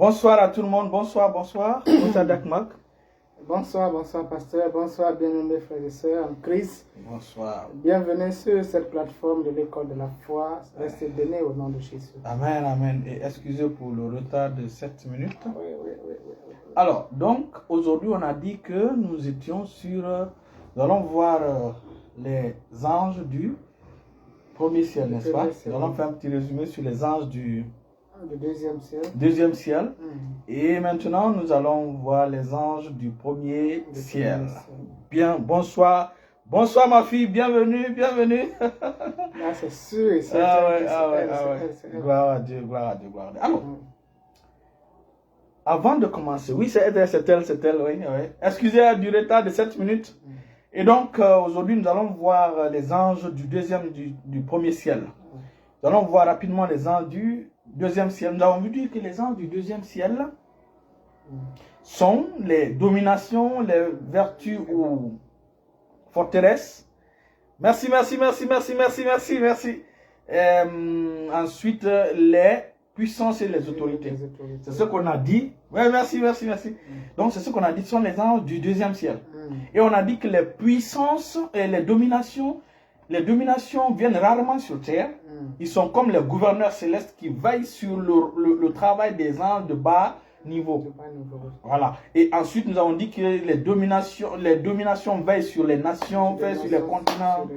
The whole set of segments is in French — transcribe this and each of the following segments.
Bonsoir à tout le monde, bonsoir, bonsoir. Bonsoir Dakmak. Bonsoir, bonsoir pasteur, bonsoir bien-aimés frères et sœurs en Christ. Bonsoir. Bienvenue sur cette plateforme de l'école de la foi. Restez bénis au nom de Jésus. Amen, amen. Et excusez pour le retard de 7 minutes. Oui. Alors, donc, aujourd'hui, on a dit que nous étions sur... nous allons voir les anges du premier ciel, n'est-ce pas? Nous allons faire un petit résumé sur les anges du deuxième ciel. Et maintenant, nous allons voir les anges du premier ciel. Bien, bonsoir. Bonsoir ma fille, bienvenue. Là, c'est sûr. Gloire à Dieu. Alors, avant de commencer, oui, c'est elle, oui. Excusez du retard de 7 minutes. Et donc, aujourd'hui, nous allons voir les anges du premier ciel. Nous allons voir rapidement les anges du deuxième ciel. Nous avons vu dire que les anges du deuxième ciel sont les dominations, les vertus ou forteresses. Merci. Ensuite, les puissances et les autorités. C'est ce qu'on a dit. Oui, merci. Donc, c'est ce qu'on a dit, ce sont les anges du deuxième ciel. Et on a dit que les puissances et les dominations viennent rarement sur terre. Ils sont comme les gouverneurs célestes qui veillent sur le travail des anges de bas niveau. Voilà. Et ensuite, nous avons dit que les dominations veillent sur les nations, veillent sur les continents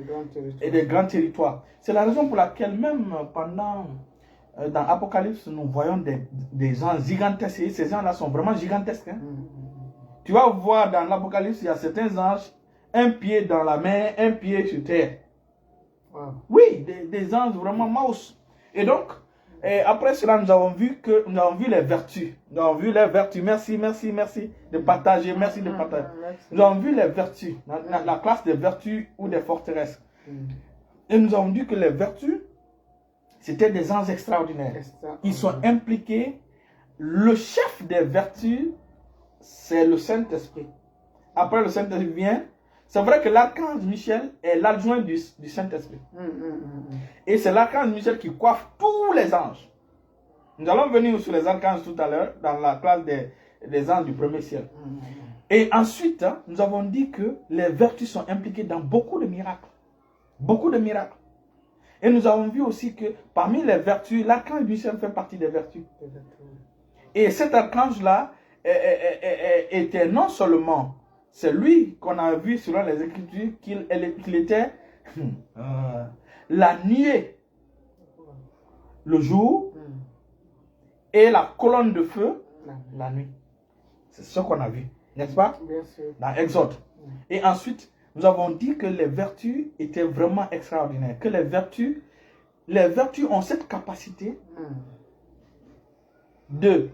et les grands territoires. C'est la raison pour laquelle même dans Apocalypse, nous voyons des gens gigantesques. Et ces gens-là sont vraiment gigantesques. Tu vas voir dans l'Apocalypse, il y a certains anges, un pied dans la mer, un pied sur terre. Wow. Oui, des anges vraiment mouse. Et donc, après cela, nous avons vu les vertus. Nous avons vu les vertus. Merci de partager. Merci de partager. Nous avons vu les vertus, la classe des vertus ou des forteresses. Et nous avons dit que les vertus, c'était des anges extraordinaires. Ils sont impliqués. Le chef des vertus, c'est le Saint-Esprit. Après le Saint-Esprit vient. C'est vrai que l'archange Michel est l'adjoint du Saint-Esprit. Et c'est l'archange Michel qui coiffe tous les anges. Nous allons venir sur les archanges tout à l'heure, dans la classe des anges du premier ciel. Et ensuite, nous avons dit que les vertus sont impliquées dans beaucoup de miracles. Beaucoup de miracles. Et nous avons vu aussi que parmi les vertus, l'archange Michel fait partie des vertus. Et cet archange-là était non seulement... C'est lui qu'on a vu selon les Écritures qu'il était la nuée le jour et la colonne de feu la nuit. C'est ce qu'on a vu, n'est-ce pas? Bien sûr. Dans Exode. Et ensuite, nous avons dit que les vertus étaient vraiment extraordinaires. Que les vertus ont cette capacité d'aider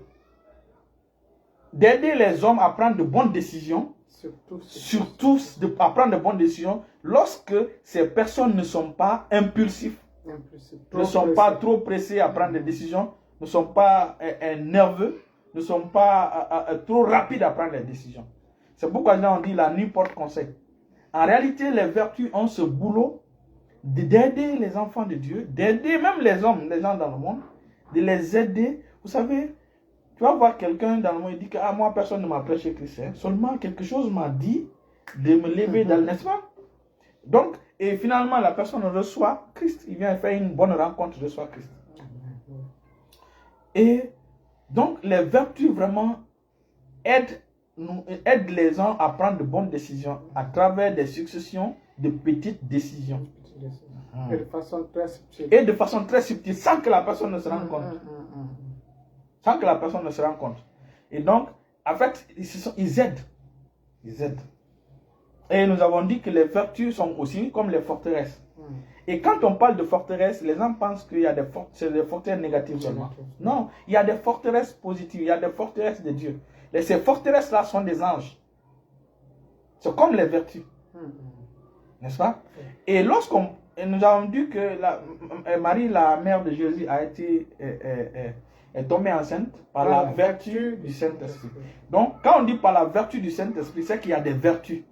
les hommes à prendre de bonnes décisions. Surtout à prendre de bonnes décisions lorsque ces personnes ne sont pas impulsives, ne sont pas trop pressées à prendre des décisions, ne sont pas nerveux, ne sont pas trop rapides à prendre des décisions. C'est pourquoi on dit la nuit porte conseil. En réalité, les vertus ont ce boulot d'aider les enfants de Dieu, d'aider même les hommes, les gens dans le monde, de les aider. Vous savez, tu vas voir quelqu'un dans le monde, il dit que moi, personne ne m'a prêché Christ. Seulement, quelque chose m'a dit de me lever dans le n'est-ce pas? Donc, et finalement, la personne reçoit Christ. Il vient faire une bonne rencontre, reçoit Christ. Et donc, les vertus vraiment aident les gens à prendre de bonnes décisions à travers des successions de petites décisions. Et de façon très subtile. Et de façon très subtile, sans que la personne ne se rende compte. Sans que la personne ne se rende compte. Et donc, en fait, ils aident. Et nous avons dit que les vertus sont aussi comme les forteresses. Et quand on parle de forteresses, les gens pensent qu'il y a des forteresses négatives seulement. Non, il y a des forteresses positives, il y a des forteresses de Dieu. Et ces forteresses-là sont des anges. C'est comme les vertus. N'est-ce pas? Et nous avons dit que Marie, la mère de Jésus, est tombée enceinte par la vertu du Saint-Esprit. Donc, quand on dit par la vertu du Saint-Esprit, c'est qu'il y a des vertus.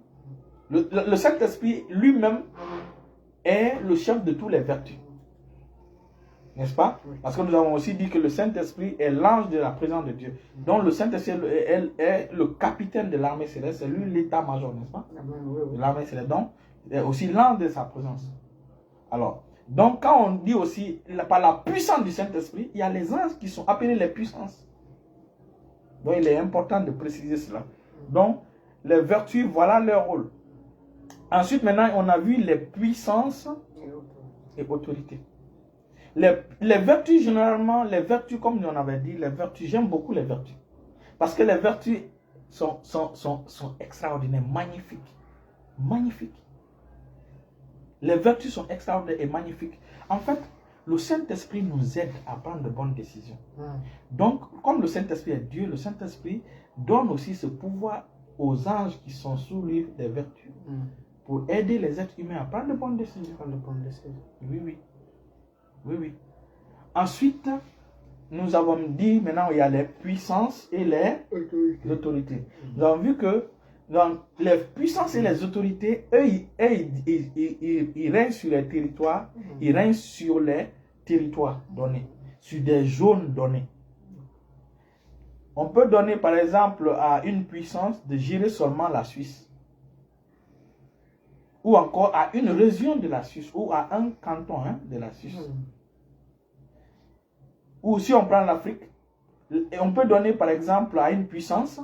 Le Saint-Esprit lui-même est le chef de toutes les vertus. N'est-ce pas? Oui. Parce que nous avons aussi dit que le Saint-Esprit est l'ange de la présence de Dieu. Donc le Saint-Esprit est le capitaine de l'armée céleste, c'est lui l'état-major, n'est-ce pas? Amen. Oui, oui. De l'armée céleste. Donc, est aussi l'ange de sa présence. Alors, donc quand on dit aussi par la puissance du Saint-Esprit, il y a les anges qui sont appelés les puissances. Donc il est important de préciser cela. Donc, les vertus, voilà leur rôle. Ensuite, maintenant, on a vu les puissances et autorités. Les vertus, généralement, les vertus, comme on avait dit, les vertus, j'aime beaucoup les vertus. Parce que les vertus sont extraordinaires, magnifiques. Magnifiques. Les vertus sont extraordinaires et magnifiques. En fait, le Saint-Esprit nous aide à prendre de bonnes décisions. Donc, comme le Saint-Esprit est Dieu, le Saint-Esprit donne aussi ce pouvoir aux anges qui sont sous lui des vertus pour aider les êtres humains à prendre de bonnes décisions. Oui, oui. Oui, oui. Ensuite, nous avons dit, maintenant, il y a les puissances et les autorités. Nous avons vu que dans les puissances et les autorités, eux, ils règnent sur les territoires, ils règnent sur les territoires donnés, sur des zones données. On peut donner, par exemple, à une puissance de gérer seulement la Suisse. Ou encore à une région de la Suisse, ou à un canton de la Suisse. Ou si on prend l'Afrique, on peut donner par exemple à une puissance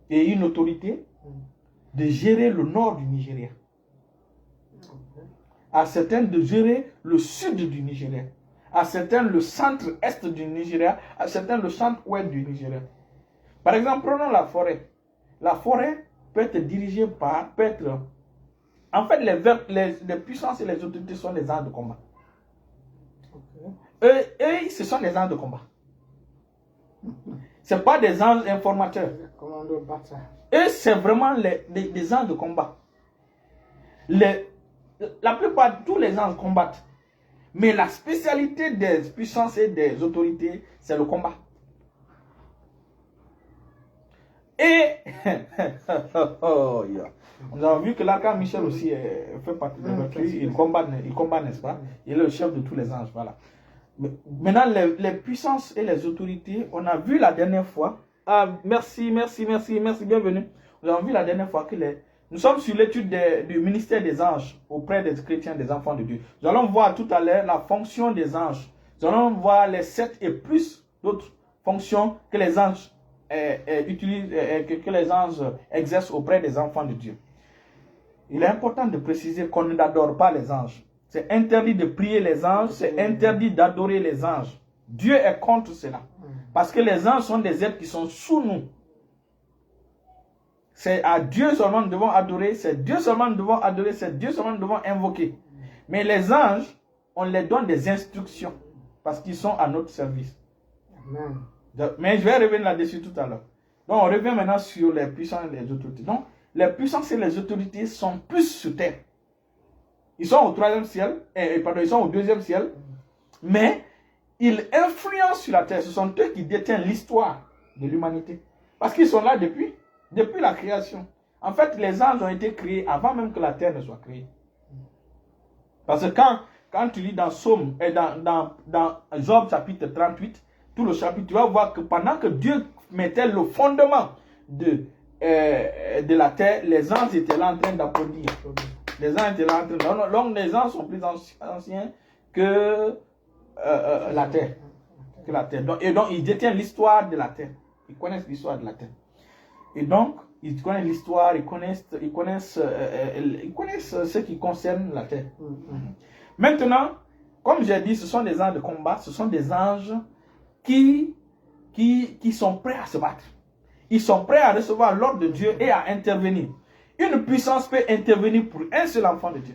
et une autorité de gérer le nord du Nigeria. À certains de gérer le sud du Nigeria. À certains le centre-est du Nigeria. À certains le centre-ouest du Nigeria. Par exemple, prenons la forêt. La forêt peut être dirigée par... En fait, les puissances et les autorités sont les armes de combat. Eux, ce sont des anges de combat. Ce n'est pas des anges informateurs. Eux, c'est vraiment des anges de combat. La plupart, tous les anges combattent. Mais la spécialité des puissances et des autorités, c'est le combat. Et nous avons vu que l'archange Michel aussi fait partie de notre vie. Il combat, n'est-ce pas? Il est le chef de tous les anges. Voilà. Maintenant, les puissances et les autorités, on a vu la dernière fois. Ah, merci, bienvenue. Nous avons vu la dernière fois que nous sommes sur l'étude du ministère des anges auprès des chrétiens, des enfants de Dieu. Nous allons voir tout à l'heure la fonction des anges. Nous allons voir les 7 et plus d'autres fonctions que les anges utilisent, que les anges exercent auprès des enfants de Dieu. Il est important de préciser qu'on n'adore pas les anges. C'est interdit de prier les anges, c'est interdit d'adorer les anges. Dieu est contre cela. Parce que les anges sont des êtres qui sont sous nous. C'est à Dieu seulement nous devons adorer, c'est Dieu seulement nous devons adorer, c'est Dieu seulement nous devons invoquer. Mais les anges, on les donne des instructions parce qu'ils sont à notre service. Amen. Mais je vais revenir là-dessus tout à l'heure. Donc on revient maintenant sur les puissances et les autorités. Donc les puissances et les autorités sont plus sur terre. Ils sont au 3e ciel, ils sont au 2e ciel, mais ils influencent sur la terre. Ce sont eux qui détiennent l'histoire de l'humanité. Parce qu'ils sont là depuis la création. En fait, les anges ont été créés avant même que la terre ne soit créée. Parce que quand tu lis dans Somme et dans Job chapitre 38, tout le chapitre, tu vas voir que pendant que Dieu mettait le fondement de la terre, les anges étaient là en train d'applaudir. Les anges étaient là en train donc les anges sont plus anciens que la terre. Donc ils détiennent l'histoire de la terre. Ils connaissent l'histoire de la terre. Et donc, ils connaissent l'histoire, ils connaissent ce qui concerne la terre. Maintenant, comme j'ai dit, ce sont des anges de combat, ce sont des anges qui sont prêts à se battre. Ils sont prêts à recevoir l'ordre de Dieu et à intervenir. Une puissance peut intervenir pour un seul enfant de Dieu.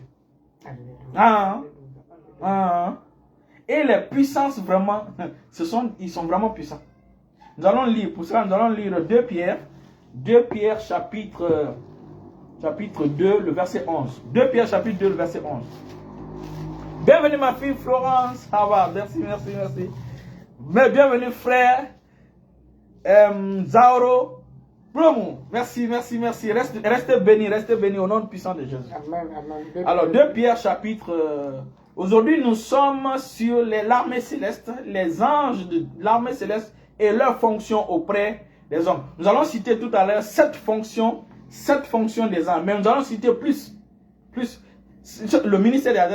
Et les puissances vraiment, ils sont vraiment puissants. Nous allons lire, pour cela nous allons lire 2 Pierre chapitre 2, le verset 11. 2 Pierre chapitre 2, le verset 11. Bienvenue ma fille Florence, ça va, merci. Mais bienvenue frère Zauro. Promo, merci. Restez bénis au nom puissant de Jésus. Amen. Alors 2 Pierre chapitre Aujourd'hui, nous sommes sur l'armée céleste, les anges de l'armée céleste et leurs fonctions auprès des hommes. Nous allons citer tout à l'heure 7 fonctions des anges, mais nous allons citer plus. Le ministère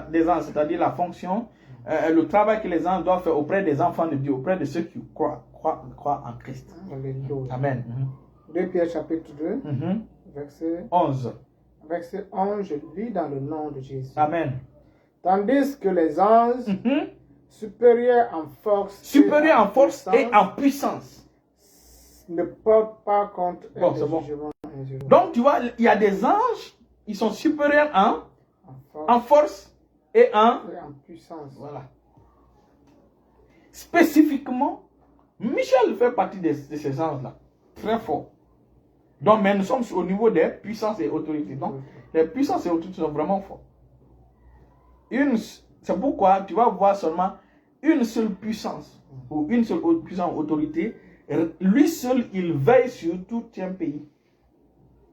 des anges, c'est-à-dire la fonction, le travail que les anges doivent faire auprès des enfants de Dieu, auprès de ceux qui croient en Christ. Alléluia. Amen. 2 Pierre chapitre 2, verset 11. Verset 11, je lis dans le nom de Jésus. Amen. Tandis que les anges supérieurs en force, et en puissance ne portent pas contre bon, des bon. jugements injurieux. Donc tu vois, il y a des anges, ils sont supérieurs en force et en puissance. Voilà. Spécifiquement, Michel fait partie de ces anges-là. Très fort. Donc, mais nous sommes au niveau des puissances et autorités. Donc, les puissances et autorités sont vraiment forts. C'est pourquoi tu vas voir seulement une seule puissance ou une seule puissance autorité. Lui seul, il veille sur tout un pays.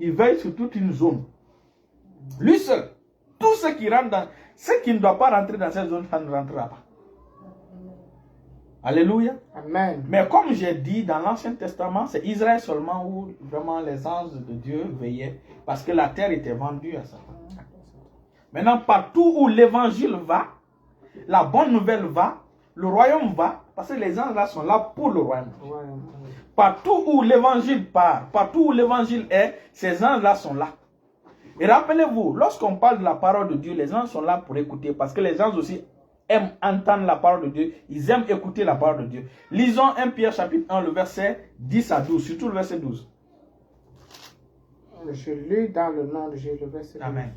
Il veille sur toute une zone. Lui seul. Tout ce qui rentre dans... Ce qui ne doit pas rentrer dans cette zone, ça ne rentrera pas. Alléluia. Amen. Mais comme j'ai dit, dans l'Ancien Testament, c'est Israël seulement où vraiment les anges de Dieu veillaient. Parce que la terre était vendue à Satan. Maintenant, partout où l'évangile va, la bonne nouvelle va, le royaume va, parce que les anges là sont là pour le royaume. Partout où l'évangile part, partout où l'évangile est, ces anges là sont là. Et rappelez-vous, lorsqu'on parle de la parole de Dieu, les anges sont là pour écouter, parce que les anges aussi aiment entendre la parole de Dieu, ils aiment écouter la parole de Dieu. Lisons 1 Pierre chapitre 1, le verset 10 à 12, surtout le verset 12. Je lis dans le nom de Jésus, le verset 12. Amen.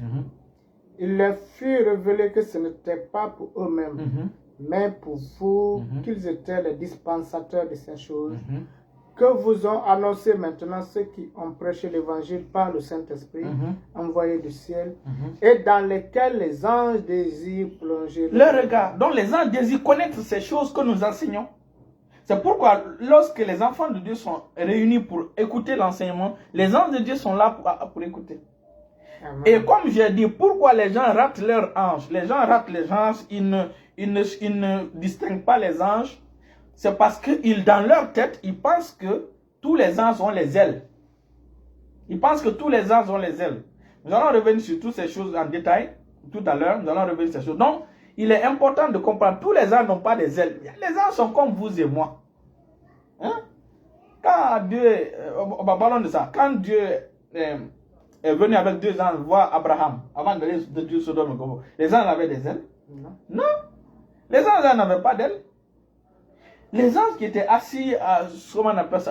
Il leur fut révélé que ce n'était pas pour eux-mêmes, mais pour vous, qu'ils étaient les dispensateurs de ces choses, que vous ont annoncé maintenant ceux qui ont prêché l'évangile par le Saint-Esprit, envoyé du ciel, et dans lesquels les anges désirent plonger le regard. Donc les anges désirent connaître ces choses que nous enseignons. C'est pourquoi lorsque les enfants de Dieu sont réunis pour écouter l'enseignement, les anges de Dieu sont là pour écouter. Amen. Et comme j'ai dit, pourquoi les gens ratent leurs anges? Les gens ratent les anges, ils ne distinguent pas les anges. C'est parce que dans leur tête, ils pensent que tous les anges ont les ailes. Ils pensent que tous les anges ont les ailes. Nous allons revenir sur toutes ces choses en détail tout à l'heure. Nous allons revenir sur ces choses. Donc, il est important de comprendre, tous les anges n'ont pas des ailes. Les anges sont comme vous et moi. Hein? Quand Dieu, parlons de ça, quand Dieu est venu avec 2 anges voir Abraham, avant d'aller de Dieu Sodome et Gomorrhe, les anges avaient des ailes? Non. Les anges n'avaient pas d'ailes. Les anges qui étaient assis à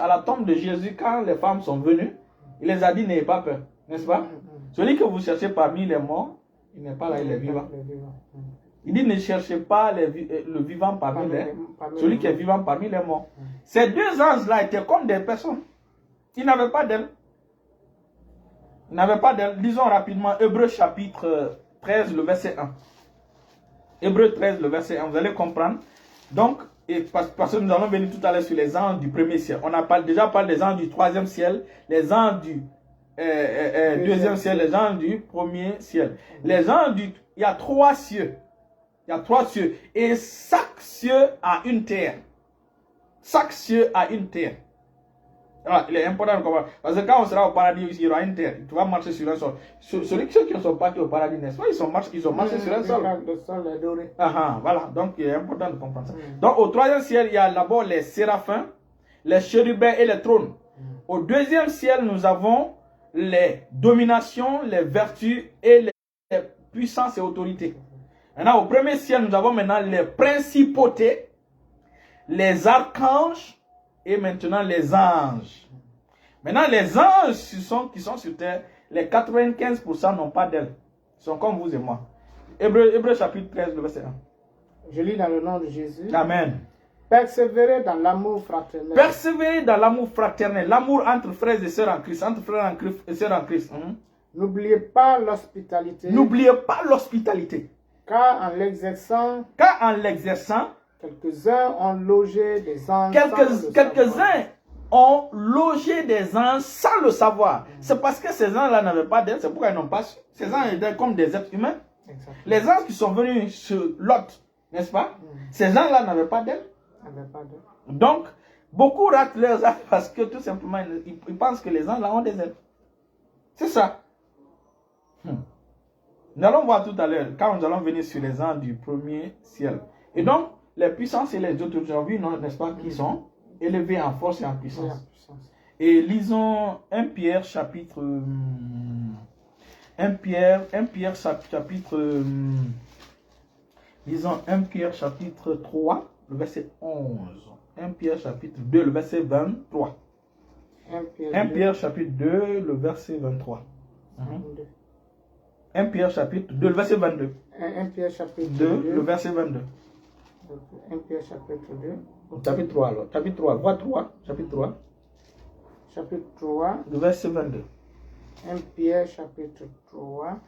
la tombe de Jésus, quand les femmes sont venues, il les a dit, n'ayez pas peur, n'est-ce pas? Celui que vous cherchez parmi les morts, il n'est pas là, il est vivant. Il dit, ne cherchez pas le vivant parmi celui qui est vivant parmi les morts. Ces 2 anges-là étaient comme des personnes. Ils n'avaient pas d'ailes. Ils n'avaient pas d'ailes. Lisons rapidement Hébreux chapitre 13, le verset 1. Hébreux 13, le verset 1. Vous allez comprendre. Donc, parce que nous allons venir tout à l'heure sur les anges du premier ciel. On a déjà parlé des anges du 3e ciel, les anges du 2e ciel, les anges du premier ciel. Les anges il y a 3 cieux. Il y a 3 cieux. Et chaque cieux a une terre. Chaque cieux a une terre. Alors, il est important de comprendre. Parce que quand on sera au paradis, il y aura une terre. Tu vas marcher sur un sol. Ceux qui sont partis au paradis, n'est-ce pas? Ils ont marché sur un sol. Le sol est doré. Voilà. Donc, il est important de comprendre ça. Donc, au 3e ciel, il y a d'abord les séraphins, les chérubins et les trônes. Au 2e ciel, nous avons les dominations, les vertus et les puissances et autorités. Maintenant, au 1er ciel, nous avons maintenant les principautés, les archanges et maintenant les anges. Maintenant, les anges qui sont sur terre, les 95% n'ont pas d'ailes. Ils sont comme vous et moi. Hébreux chapitre 13, le verset 1. Je lis dans le nom de Jésus. Amen. Persévérer dans l'amour fraternel. Persévérer dans l'amour fraternel. L'amour entre frères et sœurs en Christ. Entre frères et sœurs en Christ. N'oubliez pas l'hospitalité. N'oubliez pas l'hospitalité. Car en l'exerçant, quelques-uns ont logé des anges. Quelques-uns ont logé des anges sans le savoir. C'est parce que ces anges-là n'avaient pas d'ailes, c'est pourquoi ils n'ont pas su. Ces anges étaient comme des êtres humains. Exactement. Les anges qui sont venus sur Lot, n'est-ce pas? Ces gens-là n'avaient pas d'aile. Donc, beaucoup ratent leurs ailes parce que tout simplement, ils pensent que les anges là ont des ailes. C'est ça. Nous allons voir tout à l'heure, quand nous allons venir sur les anges du premier ciel. Et donc, les puissances et les autorités, n'est-ce pas, qui sont élevés en force et en puissance. Et lisons 1 Pierre chapitre... 1 Pierre chapitre... lisons 1 Pierre chapitre 3, le verset 11. 1 Pierre chapitre 2, le verset 23. 1 Pierre chapitre 2, le verset 23. 1 Pierre chapitre 2, le verset 22. 1 Pierre chapitre 2, le verset 22. 1 Pierre chapitre 2. Chapitre 3 alors. Chapitre 3, voix 3. Chapitre 3. Chapitre 3. Le verset 22. 1 Pierre chapitre 3.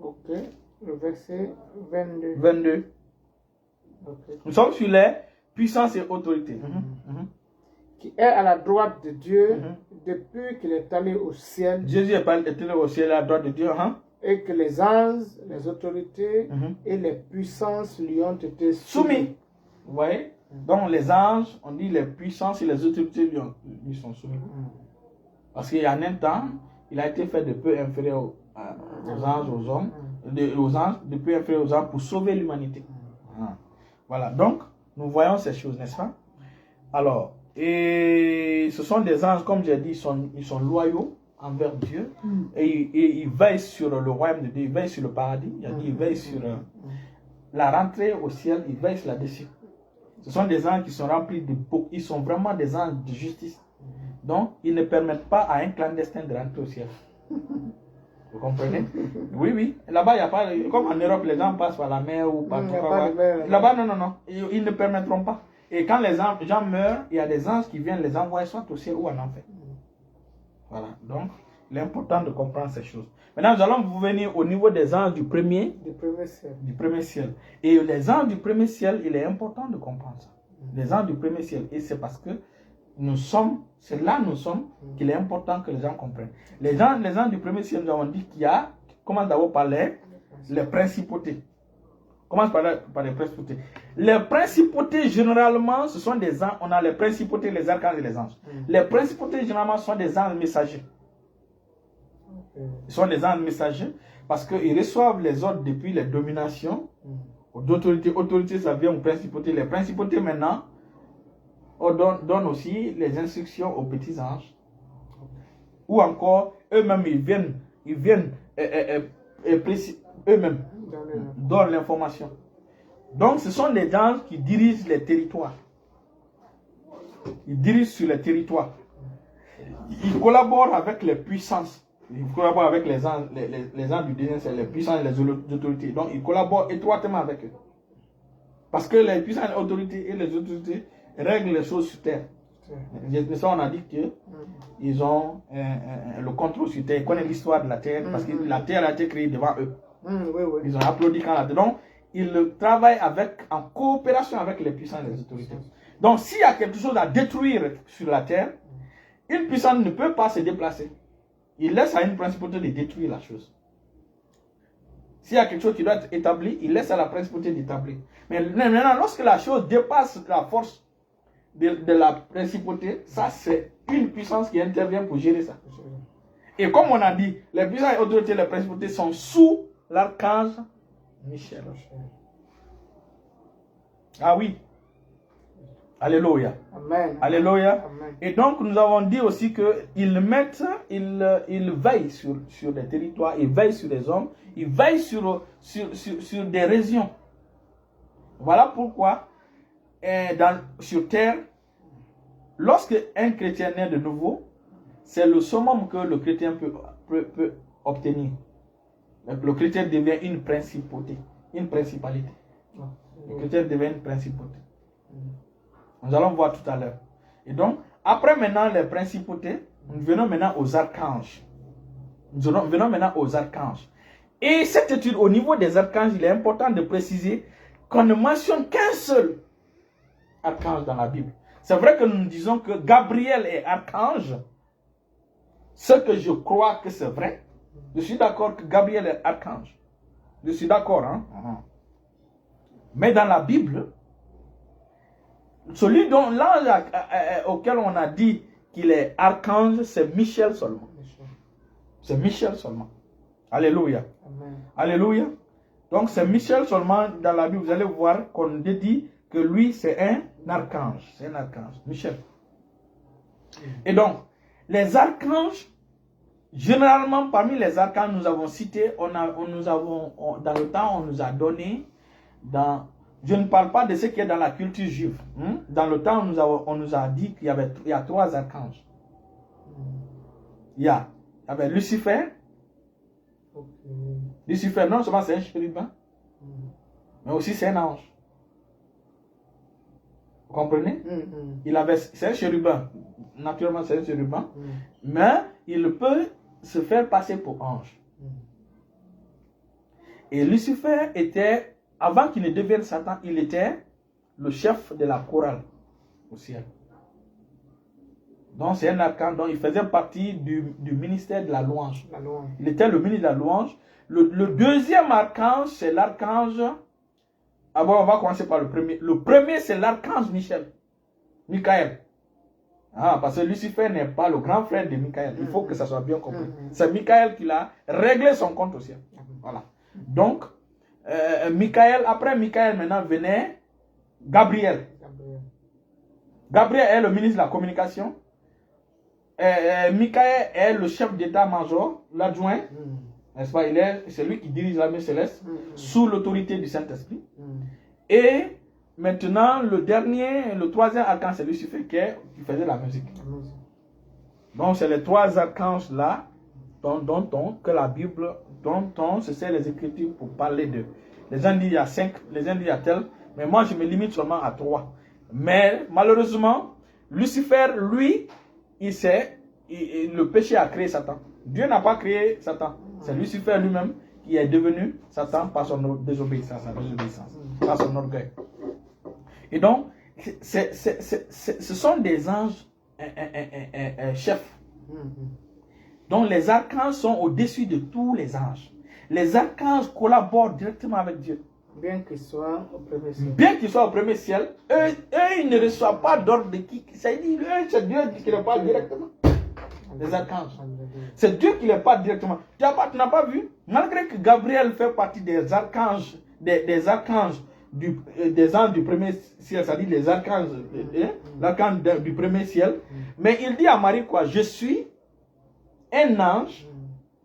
Ok. Le verset 22. 22. Okay. Nous sommes sur les puissances et autorités. Qui est à la droite de Dieu depuis qu'il est allé au ciel. Jésus est allé au ciel à la droite de Dieu. Et que les anges, les autorités et les puissances lui ont été soumis. Vous voyez? Donc les anges, on dit les puissances et les autorités lui sont soumis. Parce qu'il y a un temps, il a été fait de peu inférieur aux anges, aux hommes, aux anges, de peu inférieur aux hommes pour sauver l'humanité. Voilà, donc nous voyons ces choses, n'est-ce pas? Alors, et ce sont des anges, comme j'ai dit, ils sont loyaux envers Dieu et ils veillent sur le royaume de Dieu, ils veillent sur le paradis, ils veillent sur la rentrée au ciel, ils veillent là-dessus. Ce sont des anges qui sont remplis de beaucoup, ils sont vraiment des anges de justice. Donc, ils ne permettent pas à un clandestin de rentrer au ciel. Vous comprenez? Oui, oui. Là-bas, il n'y a pas, comme en Europe, les gens passent par la mer ou par là-bas, non. Ils ne permettront pas. Et quand les gens meurent, il y a des anges qui viennent les envoyer soit au ciel ou en enfer. Voilà. Donc, il est important de comprendre ces choses. Maintenant, nous allons vous venir au niveau des anges du premier ciel. Et les anges du premier ciel, il est important de comprendre ça. Les anges du premier ciel. Et c'est parce que c'est là nous sommes qu'il est important que les gens comprennent. Les anges du premier ciel, nous avons dit qu'il y a, commence d'abord par les principautés. Commence par les principautés. Les principautés, généralement, ce sont des anges. On a les principautés, les archanges et les anges. Les principautés, généralement, sont des anges messagers. Ils sont des anges messagers parce qu'ils reçoivent les ordres depuis les dominations d'autorité. Autorité, ça vient aux principautés. Les principautés, maintenant, donnent aussi les instructions aux petits anges. Ou encore, eux-mêmes, ils viennent eux-mêmes donnent l'information. Donc, ce sont les anges qui dirigent les territoires. Ils dirigent sur les territoires. Ils collaborent avec les puissances. Ils collaborent avec les anges du désert, c'est les puissances et les autorités. Donc, ils collaborent étroitement avec eux. Parce que les puissances, les autorités et les autorités règlent les choses sur terre. Ça, on a dit qu'ils ont le contrôle sur terre. Ils connaissent l'histoire de la terre parce que la terre a été créée devant eux. Ils ont applaudi quand la terre. Donc, ils travaillent en coopération avec les puissances et les autorités. Donc, s'il y a quelque chose à détruire sur la terre, une puissance ne peut pas se déplacer. Il laisse à une principauté de détruire la chose. S'il y a quelque chose qui doit être établi, il laisse à la principauté d'établir. Mais maintenant, lorsque la chose dépasse la force de la principauté, ça c'est une puissance qui intervient pour gérer ça. Et comme on a dit, les puissances et autorités, les principautés sont sous l'archange Michel. Ah oui. Alléluia. Amen. Alléluia. Amen. Et donc, nous avons dit aussi qu'ils veillent sur les territoires, ils veillent sur les hommes, ils veillent sur des régions. Voilà pourquoi, sur terre, lorsque un chrétien naît de nouveau, c'est le summum que le chrétien peut obtenir. Le chrétien devient une principauté, une principalité. Le chrétien devient une principauté. Nous allons voir tout à l'heure. Et donc, après maintenant les principautés, nous venons maintenant aux archanges. Venons maintenant aux archanges. Et cette étude au niveau des archanges, il est important de préciser qu'on ne mentionne qu'un seul archange dans la Bible. C'est vrai que nous disons que Gabriel est archange. Ce que je crois que c'est vrai. Je suis d'accord que Gabriel est archange. Je suis d'accord. Hein? Mais dans la Bible, celui dont l'ange auquel on a dit qu'il est archange, c'est Michel seulement. C'est Michel seulement. Alléluia. Amen. Alléluia. Donc c'est Michel seulement dans la Bible. Vous allez voir qu'on dit que lui c'est un archange. C'est un archange. Michel. Et donc, les archanges, généralement parmi les archanges nous avons cité, dans le temps on nous a donné, je ne parle pas de ce qui est dans la culture juive. Dans le temps on nous a dit qu'il y a 3 archanges. Il y avait Lucifer. Lucifer, non seulement c'est un chérubin, mais aussi c'est un ange. Vous comprenez? C'est un chérubin. Naturellement, c'est un chérubin. Mais il peut se faire passer pour ange. Et Lucifer était, avant qu'il ne devienne Satan, il était le chef de la chorale au ciel. Donc c'est un archange, donc il faisait partie du ministère de la louange. Il était le ministre de la louange. Le deuxième archange, c'est l'archange. Ah bon, on va commencer par le premier. Le premier, c'est l'archange Michael. Parce que Lucifer n'est pas le grand frère de Michael. Il faut que ça soit bien compris. C'est Michael qui a réglé son compte au ciel. Voilà. Donc, Michael, après Michael, maintenant venait Gabriel. Gabriel est le ministre de la communication. Michael est le chef d'état-major, l'adjoint. N'est-ce pas? C'est lui qui dirige l'armée céleste sous l'autorité du Saint-Esprit. Et maintenant, le troisième archange, c'est Lucifer qui faisait la musique. Donc, c'est les 3 archanges là que la Bible, se sert les Écritures pour parler d'eux. Les gens disent il y a 5, les gens disent il y a tel, mais moi je me limite seulement à 3. Mais malheureusement, Lucifer, lui, le péché a créé Satan. Dieu n'a pas créé Satan. C'est Lucifer lui-même qui est devenu Satan par son désobéissance, par son orgueil. Et donc, ce sont des anges chefs. Donc, les archanges sont au-dessus de tous les anges. Les archanges collaborent directement avec Dieu. Bien qu'ils soient au premier ciel. Bien qu'ils soient au premier ciel, eux, ils ne reçoivent pas d'ordre de qui. C'est Dieu qui les parle directement. Les archanges. C'est Dieu qui les parle directement. Tu n'as pas vu? Malgré que Gabriel fait partie des archanges, des archanges des anges du premier ciel, c'est-à-dire les archanges, l'archange du premier ciel, mais il dit à Marie quoi? Je suis un ange,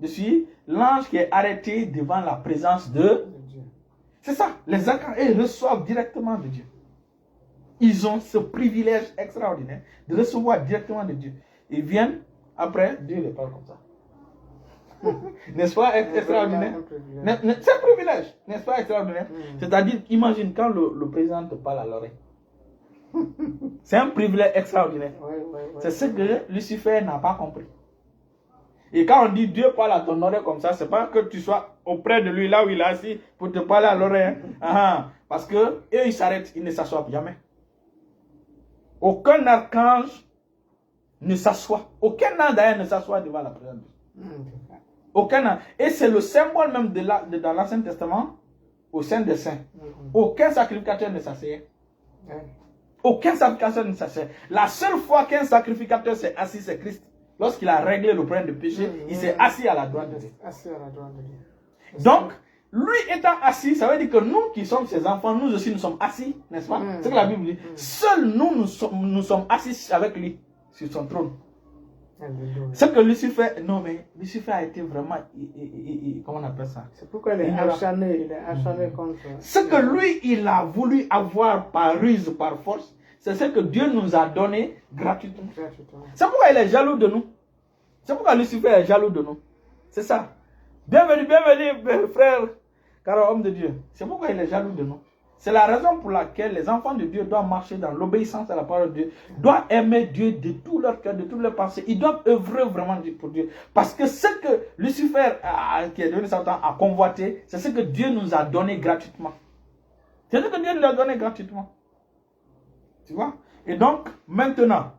je suis l'ange qui est arrêté devant la présence de Dieu. C'est ça, les archanges, ils reçoivent directement de Dieu. Ils ont ce privilège extraordinaire de recevoir directement de Dieu. Ils viennent, après, Dieu les parle comme ça. N'est-ce pas extraordinaire? C'est un privilège, n'est-ce pas extraordinaire? C'est-à-dire, imagine quand le président te parle à l'oreille. C'est un privilège extraordinaire. C'est ce que Lucifer n'a pas compris. Et quand on dit Dieu parle à ton oreille comme ça, c'est pas que tu sois auprès de lui, là où il est assis, pour te parler à l'oreille. Parce que eux, ils s'arrêtent, ils ne s'assoient jamais. Aucun archange ne s'assoit. Aucun ange d'ailleurs ne s'assoit devant la présence de Dieu. Aucun ange. Et c'est le symbole même dans l'Ancien Testament, au sein des saints. Aucun sacrificateur ne s'asseyait. Aucun sacrificateur ne s'asseyait. La seule fois qu'un sacrificateur s'est assis, c'est Christ. Lorsqu'il a réglé le problème de péché, il s'est assis à la droite de Dieu. Donc, lui étant assis, ça veut dire que nous qui sommes ses enfants, nous aussi nous sommes assis, n'est-ce pas? C'est ce que la Bible dit. Seuls nous sommes assis avec lui sur son trône. C'est que Lucifer, non mais Lucifer a été vraiment, comment on appelle ça? C'est pourquoi il est acharné, contre. Ce que lui, il a voulu avoir par ruse, par force, c'est ce que Dieu nous a donné gratuitement. C'est pourquoi il est jaloux de nous. C'est pourquoi Lucifer est jaloux de nous. C'est ça. Bienvenue, frère, car homme de Dieu. C'est pourquoi il est jaloux de nous. C'est la raison pour laquelle les enfants de Dieu doivent marcher dans l'obéissance à la parole de Dieu, doivent aimer Dieu de tout leur cœur, de toutes leurs pensées. Ils doivent œuvrer vraiment pour Dieu. Parce que ce que Lucifer, qui est devenu Satan, a convoité, c'est ce que Dieu nous a donné gratuitement. C'est ce que Dieu nous a donné gratuitement. Tu vois? Et donc, maintenant,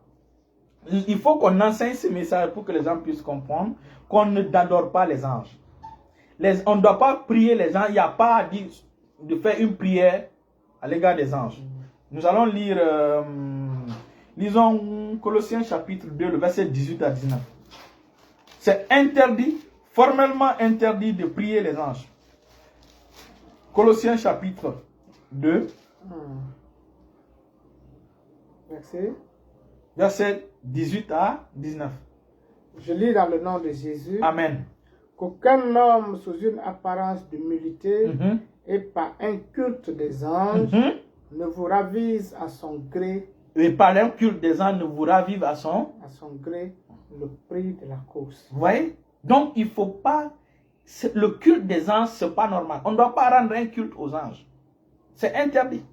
il faut qu'on enseigne ce message pour que les gens puissent comprendre qu'on n'adore pas les anges. on ne doit pas prier les anges. Il n'y a pas à dire de faire une prière à l'égard des anges. Nous allons lire, lisons Colossiens chapitre 2, le verset 18 à 19. C'est interdit, formellement interdit de prier les anges. Colossiens chapitre 2, verset 18 à 19. Je lis dans le nom de Jésus. Amen. Qu'aucun homme sous une apparence d'humilité et par un culte des anges ne vous ravise à son gré. Et par un culte des anges ne vous ravive à son gré le prix de la course. Vous voyez? Donc il ne faut pas. Le culte des anges, ce n'est pas normal. On ne doit pas rendre un culte aux anges. C'est interdit.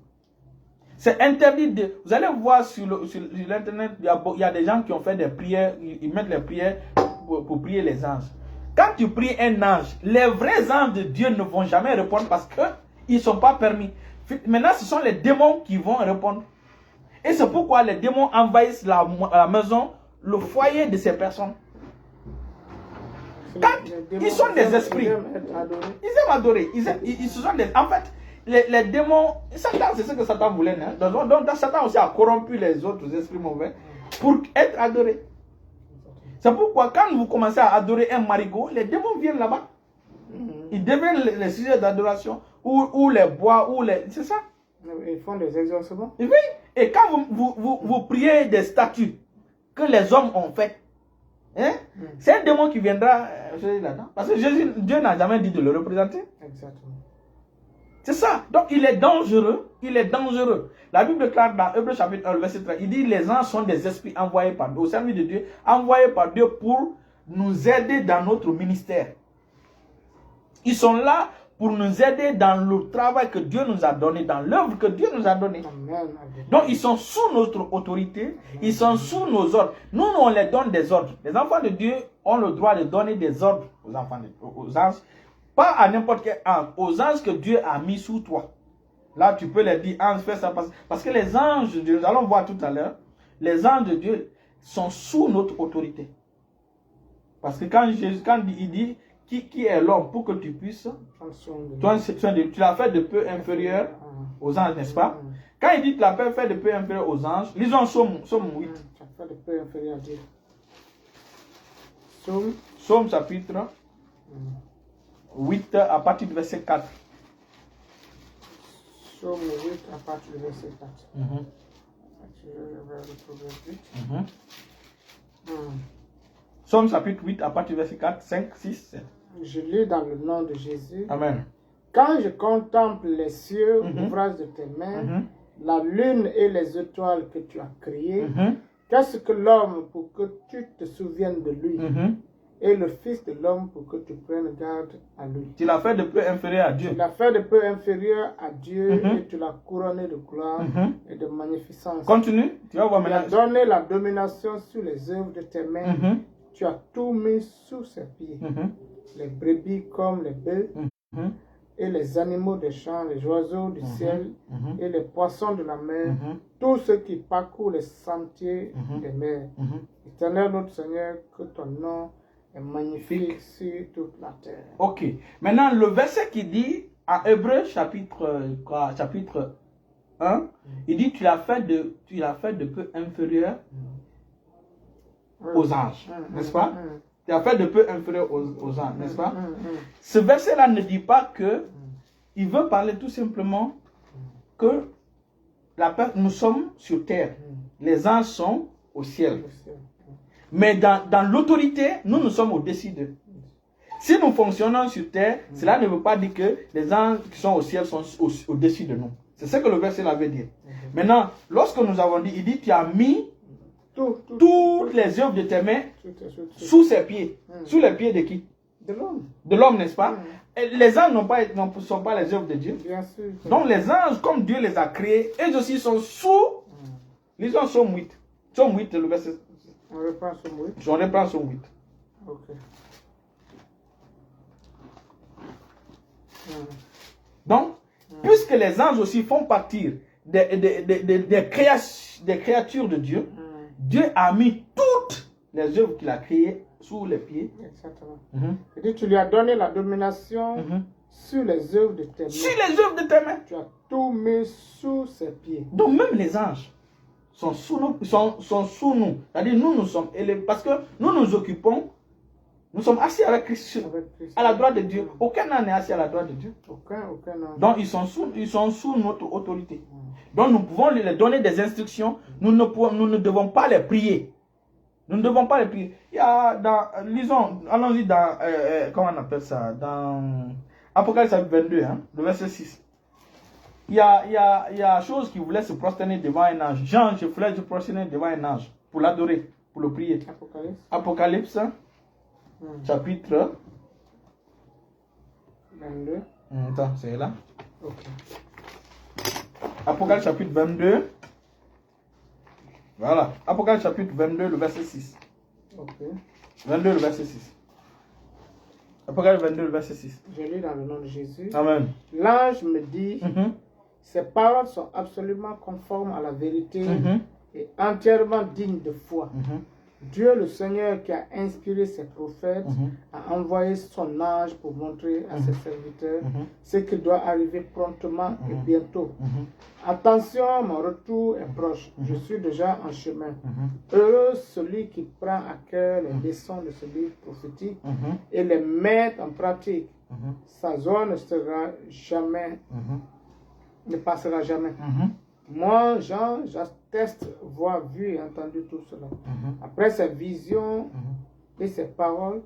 C'est interdit de. Vous allez voir sur l'internet, il y a des gens qui ont fait des prières, ils mettent les prières pour prier les anges. Quand tu pries un ange, les vrais anges de Dieu ne vont jamais répondre parce qu'ils ne sont pas permis. Maintenant, ce sont les démons qui vont répondre. Et c'est pourquoi les démons envahissent la maison, le foyer de ces personnes. Quand ils sont des esprits, ils aiment adorer. Ils sont des, en fait, les démons, Satan, c'est ce que Satan voulait. Hein? Donc Satan aussi a corrompu les autres esprits mauvais pour être adorés. C'est pourquoi quand vous commencez à adorer un marigot, les démons viennent là-bas. Ils deviennent les sujets d'adoration, ou les bois, ou les... C'est ça. Ils font des exorcismes. Oui. Et quand vous priez des statues que les hommes ont faites, hein, c'est un démon qui viendra là-dedans. Parce que Dieu n'a jamais dit de le représenter. Exactement. C'est ça. Donc il est dangereux. Il est dangereux. La Bible déclare dans Hébreux chapitre 1, verset 3, il dit les anges sont des esprits envoyés par Dieu, au service de Dieu, envoyés par Dieu pour nous aider dans notre ministère. Ils sont là pour nous aider dans le travail que Dieu nous a donné, dans l'œuvre que Dieu nous a donnée. Donc ils sont sous notre autorité, ils sont sous nos ordres. Nous, on les donne des ordres. Les enfants de Dieu ont le droit de donner des ordres aux anges. Pas à n'importe quel ange, aux anges que Dieu a mis sous toi. Là, tu peux leur dire, ange, fais ça. Parce que les anges de Dieu, nous allons voir tout à l'heure, les anges de Dieu sont sous notre autorité. Parce que quand il dit, qui est l'homme pour que tu puisses, toi, tu l'as fait de peu inférieur aux anges, n'est-ce pas? Quand il dit tu l'as fait de peu inférieur aux anges, lisons Somme 8. Tu as fait de peu inférieur à Dieu. Somme chapitre 8 à partir du verset 4. Somme 8 à partir du verset 4. Somme chapitre 8 à partir du verset 4, 5, 6, 7. Je lis dans le nom de Jésus. Amen. Quand je contemple les cieux, ouvrage de tes mains, la lune et les étoiles que tu as créées, qu'est-ce que l'homme pour que tu te souviennes de lui, et le Fils de l'homme pour que tu prennes garde à lui. Tu l'as fait de peu inférieur à Dieu. Tu l'as fait de peu inférieur à Dieu et tu l'as couronné de gloire et de magnificence. Continue. Tu vas voir maintenant. Tu as donné la domination sur les œuvres de tes mains. Tu as tout mis sous ses pieds. Les brebis comme les bœufs et les animaux des champs, les oiseaux du ciel et les poissons de la mer, tous ceux qui parcourent les sentiers des mers. Éternel notre Seigneur, que ton nom est magnifique sur toute la terre. Ok. Maintenant, le verset qui dit, à Hébreux chapitre 1, il dit, tu l'as fait de peu inférieur aux anges, n'est-ce pas? Tu as fait de peu inférieur aux anges, n'est-ce pas? Ce verset-là ne dit pas que il veut parler tout simplement que nous sommes sur terre. Les anges sont au ciel. Mais dans l'autorité, nous sommes au-dessus d'eux. Si nous fonctionnons sur terre, cela ne veut pas dire que les anges qui sont au ciel sont au-dessus de nous. C'est ce que le verset là veut dire. Maintenant, lorsque nous avons dit, il dit, tu as mis toutes les œuvres de tes mains sous ses pieds. Sous les pieds de qui? De l'homme. De l'homme, n'est-ce pas? Et les anges ne sont pas les œuvres de Dieu. Bien sûr. Donc les anges, comme Dieu les a créés, eux aussi sont sous. Lisons Somme 8. Somme 8, le verset. On reprend Somme 8. On reprend Somme 8. Ok. Donc, puisque les anges aussi font partie des créatures de Dieu, Dieu a mis toutes les œuvres qu'il a créées sous les pieds. Exactement. Mhm. Il dit, tu lui as donné la domination sur les œuvres de tes mains. Sur les œuvres de tes mains. Tu as tout mis sous ses pieds. Donc même les anges sont sous nous. C'est-à-dire nous sommes élevés. Parce que nous nous occupons, nous sommes assis avec Christ à la droite de Dieu. Aucun n'en est assis à la droite de Dieu. Aucun non. Donc ils sont sous notre autorité. Donc nous pouvons leur donner des instructions. Nous ne devons pas les prier. Nous ne devons pas les prier. Il y a lisons, allons-y dans, comment on appelle ça, dans Apocalypse 22, hein, le verset 6. Il y a chose qui voulait se prosterner devant un ange. Jean, je voulais se prosterner devant un ange pour l'adorer, pour le prier. Apocalypse chapitre 22. Attends, c'est là. Ok. Apocalypse chapitre 22. Voilà. Apocalypse chapitre 22, le verset 6. Ok. 22, le verset 6. Apocalypse 22, le verset 6. Je lis dans le nom de Jésus. Amen. L'ange me dit, ces paroles sont absolument conformes à la vérité et entièrement dignes de foi. Dieu le Seigneur qui a inspiré ses prophètes a envoyé son ange pour montrer à ses serviteurs ce qui doit arriver promptement et bientôt. Attention, mon retour est proche. Je suis déjà en chemin. Heureux celui qui prend à cœur les leçons de ce livre prophétique et les met en pratique. Sa zone ne sera jamais, ne passera jamais. Moi, Jean, j'atteste, voir, vu et entendu tout cela. Après ces visions et ces paroles,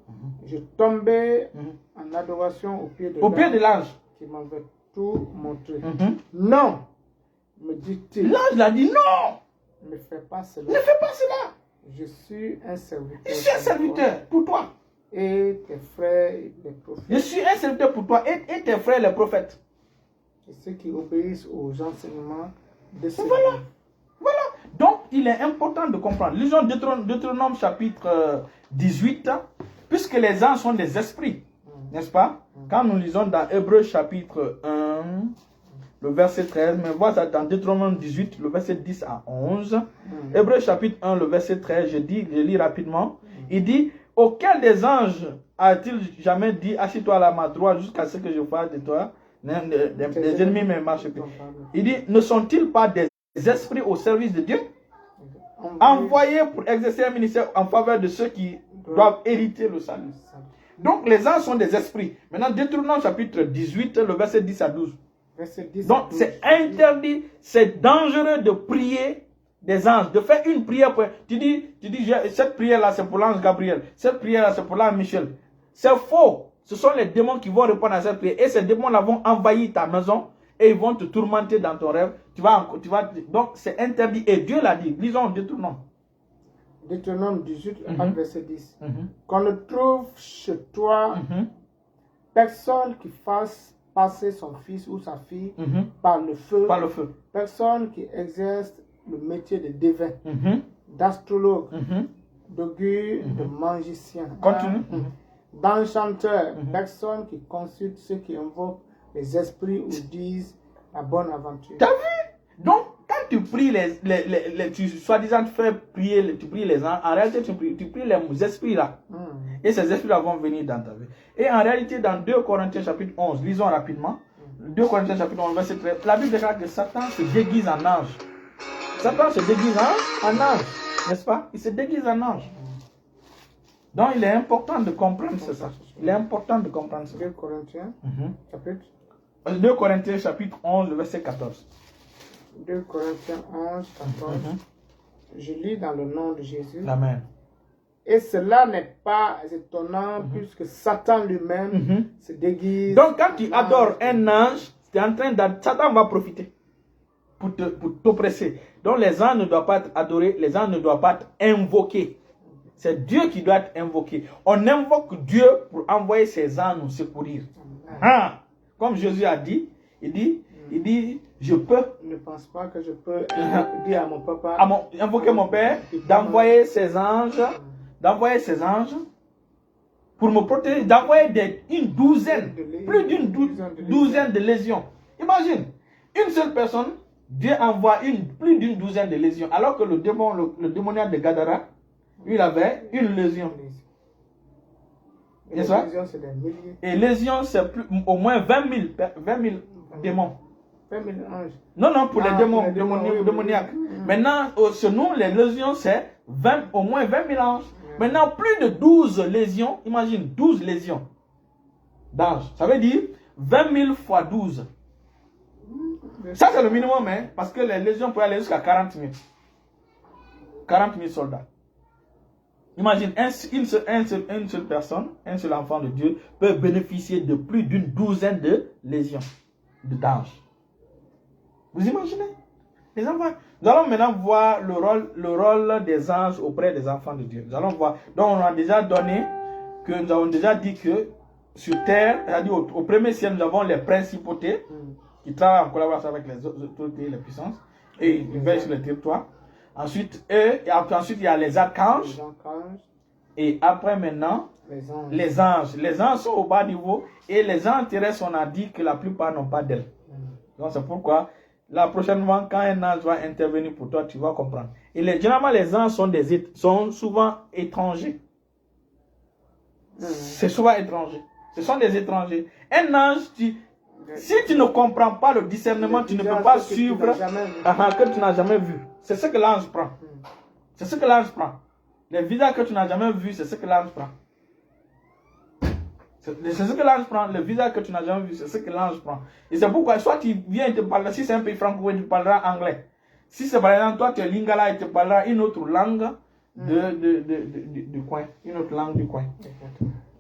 je tombais en adoration au pied de l'ange qui m'avait tout montré. Non, me dit-il. L'ange l'a dit non. Ne fais pas cela. Ne fais pas cela. Je suis un serviteur. Je suis un serviteur pour toi. Et tes frères les prophètes. Je suis un serviteur pour toi et tes frères les prophètes. Et ceux qui obéissent aux enseignements de ce Voilà. livre. Voilà. Donc, il est important de comprendre. Lisons Deutéronome chapitre 18, puisque les anges sont des esprits, n'est-ce pas? Quand nous lisons dans Hébreux chapitre 1, le verset 13, mais voilà dans Deutéronome 18, le verset 10 à 11. Hébreux chapitre 1, le verset 13, je lis rapidement. Il dit, auquel des anges a-t-il jamais dit, assis-toi à ma droite jusqu'à ce que je fasse de toi des ennemis me marchent plus. Il dit, ne sont-ils pas des esprits au service de Dieu, envoyés pour exercer un ministère en faveur de ceux qui doivent hériter le salut? Donc les anges sont des esprits. Maintenant, Deutéronome chapitre 18, le verset 10 à 12. Donc c'est interdit, c'est dangereux de prier des anges, de faire une prière. Tu dis cette prière-là c'est pour l'ange Gabriel, cette prière-là c'est pour l'ange Michel. C'est faux. Ce sont les démons qui vont répondre à cette prière. Et ces démons-là vont envahir ta maison et ils vont te tourmenter dans ton rêve. Donc c'est interdit. Et Dieu l'a dit. Lisons Deutéronome. Deutéronome 18, verset 10. Qu'on ne trouve chez toi personne qui fasse passer son fils ou sa fille par le feu. Personne qui exerce le métier de devin, d'astrologue, d'augure, de magicien. Continue. D'enchanteur, personne qui consulte ceux qui invoquent les esprits ou disent la bonne aventure. T'as vu? Donc, quand tu pries tu soi-disant tu pries les anges, en réalité tu pries les esprits là. Et ces esprits là vont venir dans ta vie. Et en réalité, dans 2 Corinthiens chapitre 11, lisons rapidement. 2 Corinthiens chapitre 11, verset 13, la Bible déclare que Satan se déguise en ange. Satan se déguise en ange, n'est-ce pas? Il se déguise en ange. Donc, il est important de comprendre ça. Il est important de comprendre ça. 2 Corinthiens, chapitre 2 Corinthiens, chapitre 11, verset 14. 2 Corinthiens 11, 14. Je lis dans le nom de Jésus. Amen. Et cela n'est pas étonnant puisque Satan lui-même se déguise. Donc, quand tu adores un ange, tu es en train Satan va profiter pour t'oppresser. Donc, les anges ne doivent pas être adorés, les anges ne doivent pas être invoqués. C'est Dieu qui doit être invoqué. On invoque Dieu pour envoyer ses anges nous secourir. Comme Jésus a dit, il dit, je peux. Ne pense pas que je peux dire à mon papa. Invoquer mon Père, d'envoyer ses anges, pour me protéger, d'envoyer une douzaine, plus d'une douzaine de légions. Imagine, une seule personne, Dieu envoie plus d'une douzaine de légions, alors que le démoniaque de Gadara, il avait une légion. Et les légions, c'est des milliers. Et légion, c'est au moins 20 000 démons. 20 000 anges. Non, pour les démons, pour les démons, démoniaques. oui. Maintenant, chez nous, les légions, c'est au moins 20 000 anges. Maintenant, plus de 12 légions, imagine, 12 légions d'anges. Ça veut dire 20 000 fois 12. Ça, c'est le minimum, hein, parce que les légions peuvent aller jusqu'à 40 000. 40 000 soldats. Imagine, une seule personne, un seul enfant de Dieu peut bénéficier de plus d'une douzaine de légions d'anges. Vous imaginez? Les enfants. Nous allons maintenant voir le rôle des anges auprès des enfants de Dieu. Nous allons voir. Donc, nous avons déjà dit que sur terre, c'est-à-dire au premier ciel, nous avons les principautés qui travaillent en collaboration avec les autorités et les puissances et ils veillent sur le territoire. Ensuite, il y a les archanges. Et après maintenant, les anges. Les anges sont au bas niveau. Et les anges terrestres, on a dit que la plupart n'ont pas d'ailes. Donc c'est pourquoi, la prochaine fois, quand un ange va intervenir pour toi, tu vas comprendre. Et généralement, les anges sont souvent étrangers. C'est souvent étranger. Ce sont des étrangers. Un ange, si tu ne comprends pas le discernement, tu ne peux pas suivre que tu n'as jamais vu. C'est ce que l'ange prend. C'est ce que l'ange prend. Les visages que tu n'as jamais vus, c'est ce que l'ange prend. C'est ce que l'ange prend. Le visage que tu n'as jamais vu, c'est ce que l'ange prend. Et c'est pourquoi, soit tu viens et te parles, si c'est un pays francophone, tu parleras anglais. Si c'est par exemple, toi tu es lingala, il te parlera une autre langue du coin. Une autre langue du coin.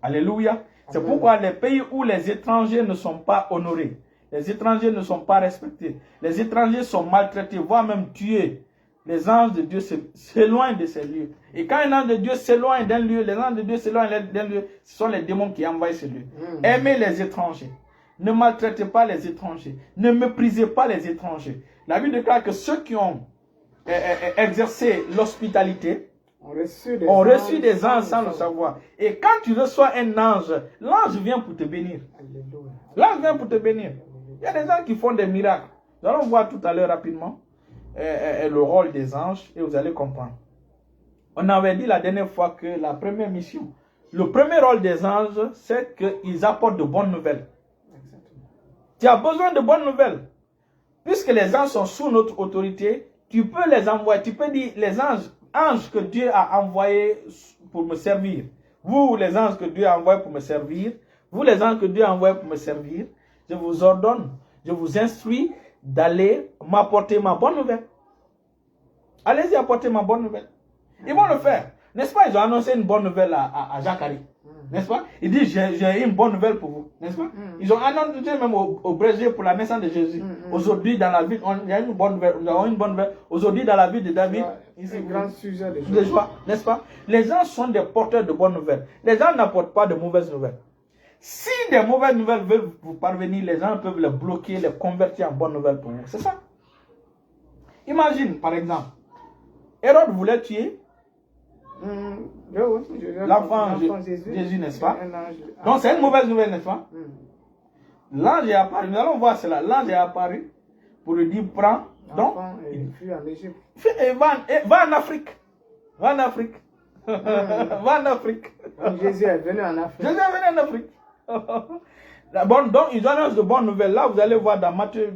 Alléluia. C'est pourquoi les pays où les étrangers ne sont pas honorés, les étrangers ne sont pas respectés, les étrangers sont maltraités, voire même tués, les anges de Dieu s'éloignent de ces lieux. Et quand un ange de Dieu s'éloigne d'un lieu, les anges de Dieu s'éloignent d'un lieu, ce sont les démons qui envahissent ce lieu. Aimez les étrangers. Ne maltraitez pas les étrangers. Ne méprisez pas les étrangers. La Bible déclare que ceux qui ont exercé l'hospitalité ont reçu des anges sans le savoir. Et quand tu reçois un ange, l'ange vient pour te bénir. L'ange vient pour te bénir. Il y a des gens qui font des miracles. Nous allons voir tout à l'heure rapidement le rôle des anges et vous allez comprendre. On avait dit la dernière fois que la première mission, le premier rôle des anges, c'est qu'ils apportent de bonnes nouvelles. Tu as besoin de bonnes nouvelles. Puisque les anges sont sous notre autorité, tu peux les envoyer. Tu peux dire les anges que Dieu a envoyés pour me servir. Vous, les anges que Dieu a envoyés pour me servir. Vous, les anges que Dieu a envoyés pour me servir. Je vous ordonne, je vous instruis d'aller m'apporter ma bonne nouvelle. Allez-y apporter ma bonne nouvelle. Ils vont le faire. N'est-ce pas? Ils ont annoncé une bonne nouvelle à Jacques-Harry. N'est-ce pas? Ils disent, j'ai une bonne nouvelle pour vous. N'est-ce pas? Ils ont annoncé même au Brésil pour la naissance de Jésus. Aujourd'hui, dans la ville, il y a une bonne nouvelle. Nous avons une bonne nouvelle. Aujourd'hui, dans la ville de David, c'est un grand sujet de n'est-ce pas? Les gens sont des porteurs de bonnes nouvelles. Les gens n'apportent pas de mauvaises nouvelles. Si des mauvaises nouvelles veulent vous parvenir, les gens peuvent les bloquer, les convertir en bonnes nouvelles pour vous. C'est ça. Imagine, par exemple, Hérode voulait tuer l'enfant Jésus, n'est-ce pas? Donc c'est une mauvaise nouvelle, n'est-ce pas? L'ange est apparu, nous allons voir cela. L'ange est apparu pour lui dire, prends. Donc, il fuit en Égypte. Va en Afrique. Va en Afrique. Va en Afrique. Jésus est venu en Afrique. Jésus est venu en Afrique. Donc, ils annoncent de bonnes nouvelles. Là, vous allez voir dans Matthieu,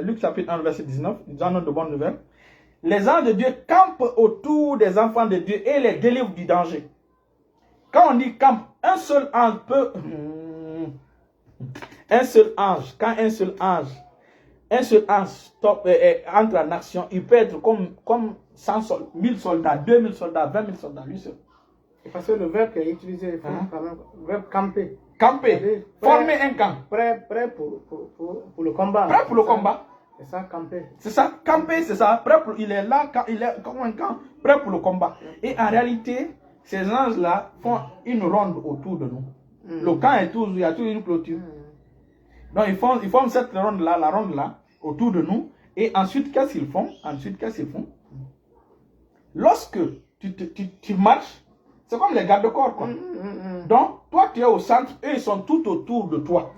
Luc chapitre 1, verset 19, ils annoncent de bonnes nouvelles. Les anges de Dieu campent autour des enfants de Dieu et les délivrent du danger. Quand on dit camp, un seul ange peut... un seul ange, quand un seul ange entre en action, il peut être comme 100 1000 soldats, 2000 soldats, 20 000 soldats, lui seul. Parce que le verbe qui est utilisé, il faut quand même, le verbe camper. Camper, former un camp. Prêt pour le combat. Prêt pour le combat. C'est ça, camper. C'est ça, camper, c'est ça. Il est là, il est comme un camp, prêt pour le combat. Et en réalité, ces anges-là font une ronde autour de nous. Le camp est toujours, il y a toujours une clôture. Donc ils font cette ronde-là, la ronde-là, autour de nous. Et ensuite, qu'est-ce qu'ils font? Lorsque tu marches, c'est comme les gardes-corps, quoi. Donc, toi, tu es au centre, eux, ils sont tout autour de toi.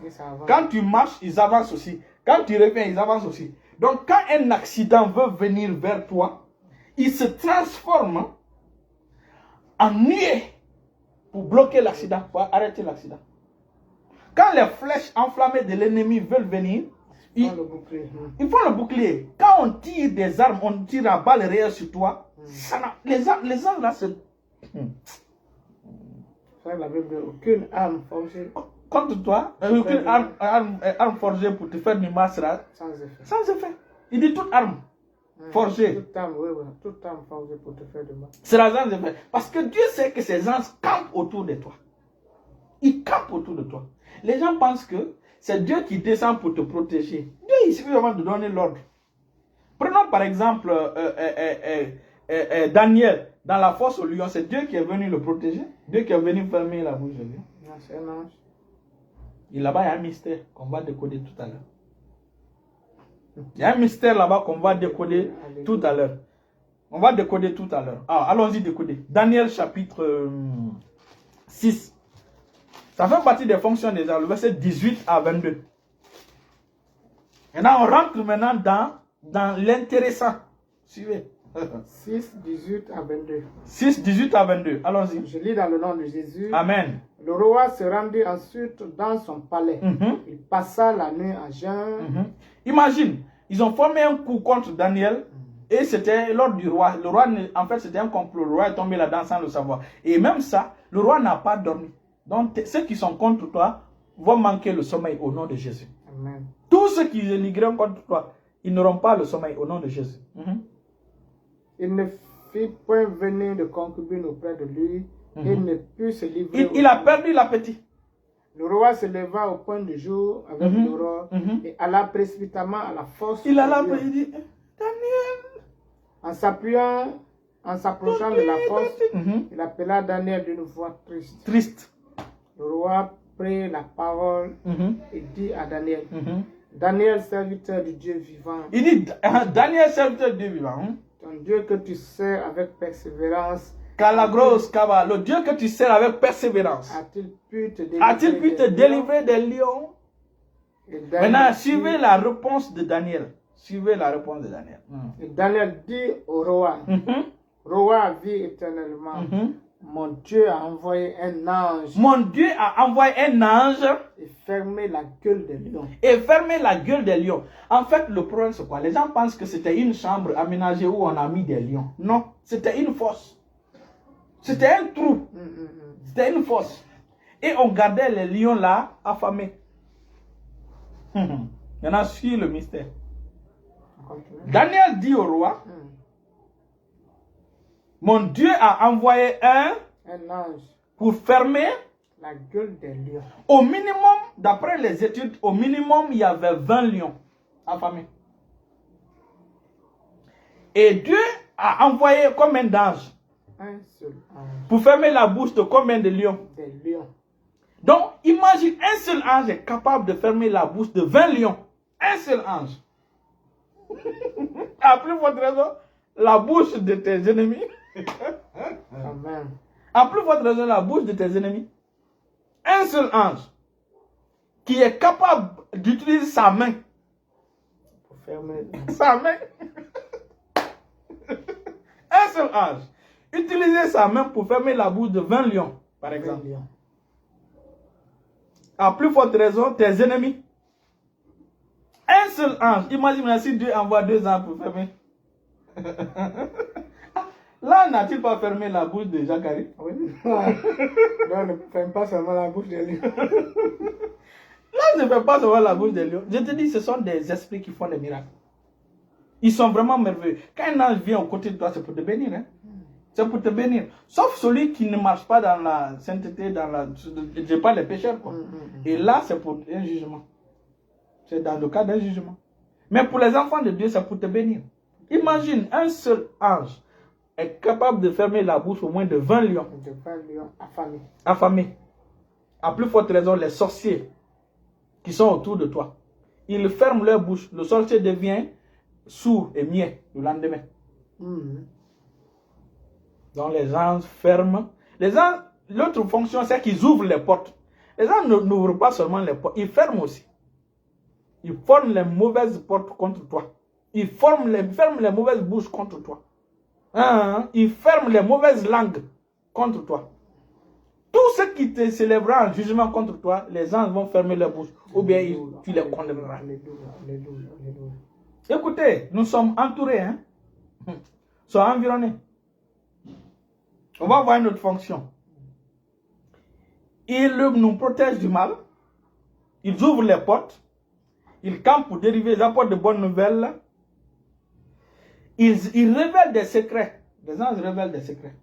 Quand tu marches, ils avancent aussi. Quand tu reviens, ils avancent aussi. Donc, quand un accident veut venir vers toi, il se transforme en nuée pour bloquer l'accident, pour arrêter l'accident. Quand les flèches enflammées de l'ennemi veulent venir, ils font le bouclier. Quand on tire des armes, on tire à balles réelles sur toi, les armes là, c'est... La Bible, aucune arme forgée contre toi, aucune arme forgée pour te faire du mal sera sans effet. Il dit toute arme forgée. Toute arme, toute arme forgée pour te faire du mal sera sans effet. Parce que Dieu sait que ses anges campent autour de toi. Ils campent autour de toi. Les gens pensent que c'est Dieu qui descend pour te protéger. Dieu, il suffit vraiment de donner l'ordre. Prenons par exemple Daniel. Dans la fosse au lion, c'est Dieu qui est venu le protéger. Dieu qui est venu fermer la bouche de lui. Non, c'est un ange. Et là-bas, il y a un mystère qu'on va décoder tout à l'heure. Il y a un mystère là-bas qu'on va décoder tout à l'heure. On va décoder tout à l'heure. Alors, allons-y décoder. Daniel chapitre 6. Ça fait partie des fonctions des anges, le verset 18 à 22. Maintenant, on rentre maintenant dans l'intéressant. Suivez. 6, 18 à 22. 6, 18 à 22. Allons-y. Je lis dans le nom de Jésus. Amen. Le roi se rendit ensuite dans son palais. Il passa la nuit à jeun. Imagine, ils ont formé un coup contre Daniel et c'était l'ordre du roi. Le roi, en fait, c'était un complot. Le roi est tombé là-dedans sans le savoir. Et même ça, le roi n'a pas dormi. Donc, ceux qui sont contre toi vont manquer le sommeil au nom de Jésus. Amen. Tous ceux qui émigreront contre toi, ils n'auront pas le sommeil au nom de Jésus. Il ne fit point venir de concubine auprès de lui. Il ne put se livrer. Il a perdu l'appétit. Le roi se leva au point du jour avec l'aurore et alla précipitamment à la fosse. Il alla, il dit, Daniel. En s'approchant de la fosse, il appela Daniel d'une voix triste. Le roi prit la parole et dit à Daniel, Daniel, serviteur du Dieu vivant. Il dit, Daniel, serviteur du Dieu vivant. Ton Dieu que tu sers avec persévérance. Le Dieu que tu sers avec persévérance. A-t-il pu te délivrer des lions? Maintenant, suivez la réponse de Daniel. Suivez la réponse de Daniel. Et Daniel dit au roi, roi, vis éternellement. Mon Dieu a envoyé un ange. Mon Dieu a envoyé un ange. Et fermé la gueule des lions. Et fermé la gueule des lions. En fait, le problème, c'est quoi? Les gens pensent que c'était une chambre aménagée où on a mis des lions. Non, c'était une fosse. C'était un trou. C'était une fosse. Et on gardait les lions là, affamés. Maintenant, suis le mystère. Daniel dit au roi, mon Dieu a envoyé un ange pour fermer la gueule des lions. Au minimum, d'après les études, au minimum, il y avait 20 lions affamés. Et Dieu a envoyé combien d'anges? Un seul ange. Pour fermer la bouche de combien de lions? Des lions. Donc, imagine, un seul ange est capable de fermer la bouche de 20 lions. Un seul ange. À plus forte raison, la bouche de tes ennemis. Amen. À plus forte raison, la bouche de tes ennemis. Un seul ange qui est capable d'utiliser sa main. Pour fermer sa main. Un seul ange. Utiliser sa main pour fermer la bouche de 20 lions, par exemple. 20 lions. À plus forte raison, tes ennemis. Un seul ange. Imagine si Dieu envoie 2 anges pour fermer. Là, n'a-t-il pas fermé la bouche de Zacharie? Oui. Non, ne ferme pas seulement la bouche des lions. Là, ne ferme pas seulement la bouche des lions. Je te dis, ce sont des esprits qui font des miracles. Ils sont vraiment merveilleux. Quand un ange vient aux côtés de toi, c'est pour te bénir. Hein? C'est pour te bénir. Sauf celui qui ne marche pas dans la sainteté, je dis pas les pécheurs. Quoi. Et là, c'est pour un jugement. C'est dans le cas d'un jugement. Mais pour les enfants de Dieu, c'est pour te bénir. Imagine, un seul ange est capable de fermer la bouche au moins de 20 lions. De 20 lions affamés. Affamés. À plus forte raison, les sorciers qui sont autour de toi. Ils ferment leur bouche. Le sorcier devient sourd et muet le lendemain. Donc les anges ferment. Les anges, l'autre fonction, c'est qu'ils ouvrent les portes. Les anges n'ouvrent pas seulement les portes, ils ferment aussi. Ils forment les mauvaises portes contre toi. Ils ferment les mauvaises bouches contre toi. Ils ferment les mauvaises langues contre toi. Tout ce qui te célébrera en jugement contre toi, les anges vont fermer leur bouche. Ou bien tu les condamneras. Écoutez, nous sommes entourés. Hein? Nous sommes environnés. On va voir notre fonction. Ils nous protègent du mal. Ils ouvrent les portes. Ils campent pour dériver. Ils apportent de bonnes nouvelles. Ils révèlent des secrets. Les anges révèlent des secrets.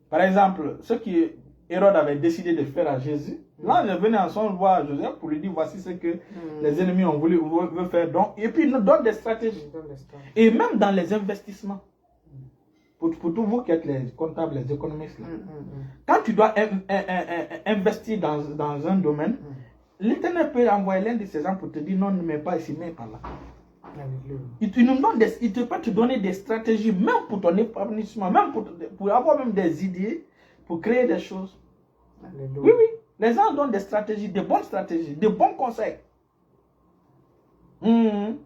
Par exemple, ce que Hérode avait décidé de faire à Jésus, l'ange venait en son voir Joseph pour lui dire voici ce que les ennemis ont voulu faire. Donc, et puis il nous donne des stratégies. Et même dans les investissements. Pour tous vous qui êtes les comptables, les économistes, là. Quand tu dois investir dans un domaine, l'Éternel peut envoyer l'un de ses gens pour te dire non, ne mets pas ici, mets par là. Il peut te donner des stratégies, même pour ton épanouissement, même pour avoir même des idées, pour créer des choses. Alléluia. Oui, oui. Les gens donnent des stratégies, des bonnes stratégies, des bons conseils. Les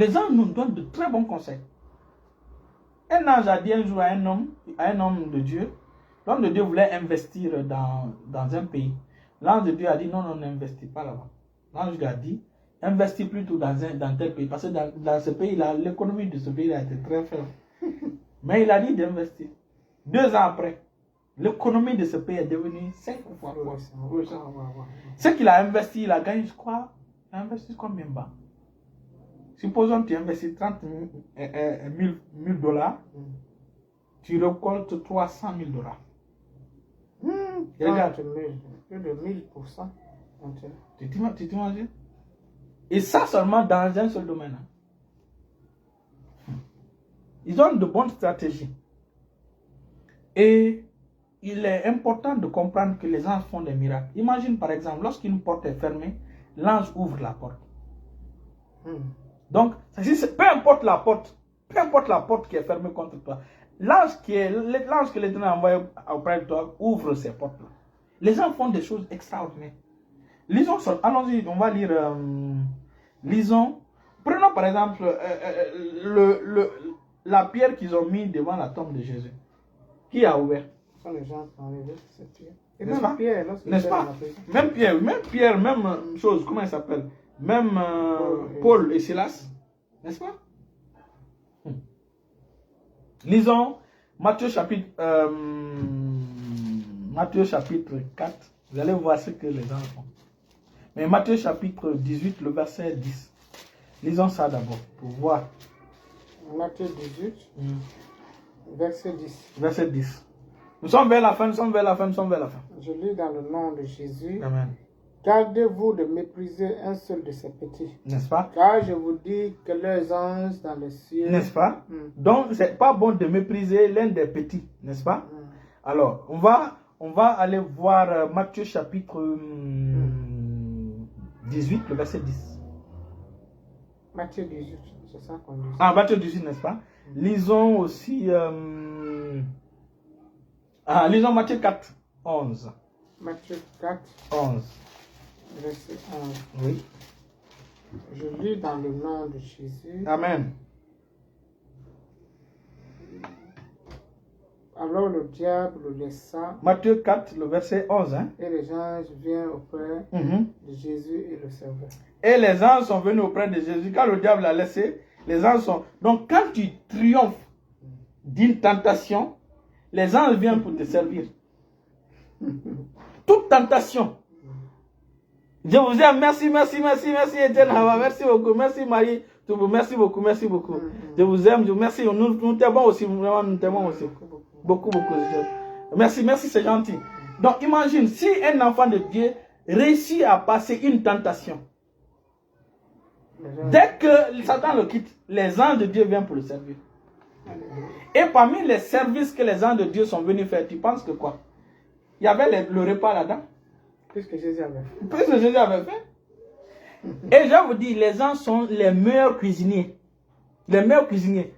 gens nous donnent de très bons conseils. Un ange a dit un jour à un homme de Dieu, l'homme de Dieu voulait investir dans un pays. L'ange de Dieu a dit non, on n'investit pas là-bas. L'ange lui a dit investis plutôt dans tel pays. Parce que dans ce pays-là, l'économie de ce pays-là était très faible. Mais il a dit d'investir. 2 ans après, l'économie de ce pays est devenue 5 fois plus. Ce qu'il a investi, il a gagné, je crois, il a investi combien bas? Supposons que tu investis 30 000 $, tu récoltes 300 000 $. Regarde. Plus de 1000%. Tu t'imagines? Et ça seulement dans un seul domaine. Ils ont de bonnes stratégies. Et il est important de comprendre que les anges font des miracles. Imagine par exemple, lorsqu'une porte est fermée, l'ange ouvre la porte. Donc, peu importe la porte qui est fermée contre toi, l'ange que l'Éternel a envoyé auprès de toi ouvre ces portes-là. Les gens font des choses extraordinaires. Lisons, allons-y, on va lire. Lisons. Prenons par exemple la pierre qu'ils ont mis devant la tombe de Jésus. Qui a ouvert? Ce sont les gens qui ont enlevé cette pierre. Et N'est-ce même pas? Pierre, N'est-ce pas? Même Pierre, même chose, comment il s'appelle? Même Paul et Silas. N'est-ce pas? Lisons Matthieu chapitre 4. Vous allez voir ce que les gens font. Mais Matthieu chapitre 18, le verset 10. Lisons ça d'abord pour voir. Matthieu 18, verset 10. Verset 10. Nous sommes vers la fin, Je lis dans le nom de Jésus. Amen. Gardez-vous de mépriser un seul de ces petits. N'est-ce pas? Car je vous dis que les anges dans le ciel... N'est-ce pas? Donc, c'est pas bon de mépriser l'un des petits, n'est-ce pas? Alors, on va aller voir Matthieu chapitre 18, le verset 10. Matthieu 18, c'est ça qu'on dit. Ah, Matthieu 18, n'est-ce pas? Lisons aussi... lisons Matthieu 4, 11. Matthieu 4, 11. verset 11. Oui. Je lis dans le nom de Jésus. Amen. Alors le diable le laissa. Matthieu 4, le verset 11. Hein? Et les anges viennent auprès de Jésus et le servaient. Et les anges sont venus auprès de Jésus. Quand le diable l'a laissé, les anges sont... Donc quand tu triomphes d'une tentation, les anges viennent pour te servir. Toute tentation. Je vous aime. Merci, Etienne. Merci beaucoup. Merci, Marie. Merci beaucoup. Je vous aime. Merci. Nous t'aimons aussi. Vraiment, nous t'aimons aussi. Beaucoup. Merci, c'est gentil. Donc, imagine, si un enfant de Dieu réussit à passer une tentation, dès que Satan le quitte, les anges de Dieu viennent pour le servir. Et parmi les services que les anges de Dieu sont venus faire, tu penses que quoi? Il y avait le repas là-dedans. Qu'est-ce que Jésus avait fait? Et je vous dis, les anges sont les meilleurs cuisiniers. Les meilleurs cuisiniers.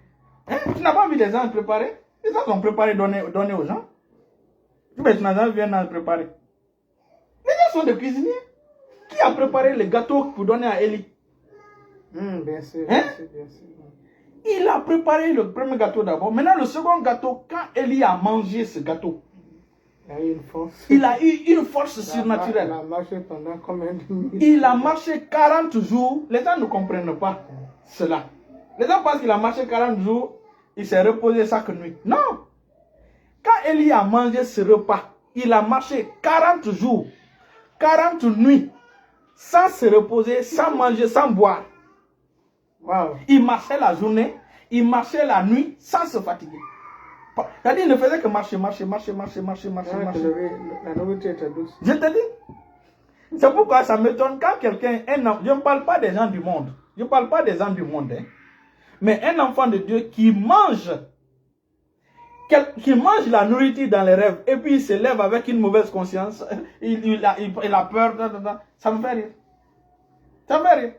Hein? Tu n'as pas vu les anges préparer? Les anges sont préparés, donner aux gens. Mais les anges viennent préparer. Les gens sont des cuisiniers. Qui a préparé le gâteau pour donner à Élie? Bien sûr, hein? bien sûr. Il a préparé le premier gâteau d'abord. Maintenant, le second gâteau, quand Élie a mangé ce gâteau, il a eu une force surnaturelle. Il a marché pendant combien de minutes? Il a marché 40 jours. Les gens ne comprennent pas cela. Les gens pensent qu'il a marché 40 jours, il s'est reposé chaque nuit. Non. Quand Élie a mangé ce repas, il a marché 40 jours, 40 nuits, sans se reposer, sans manger, sans boire. Wow. Il marchait la journée, il marchait la nuit, sans se fatiguer. C'est-à-dire, il ne faisait que marcher. La nourriture était douce. Je te dis. C'est pourquoi ça m'étonne quand quelqu'un, je ne parle pas des gens du monde. Je ne parle pas des gens du monde. Hein. Mais un enfant de Dieu qui mange la nourriture dans les rêves et puis il se lève avec une mauvaise conscience, il a peur, ça me fait rire. Ça me fait rire.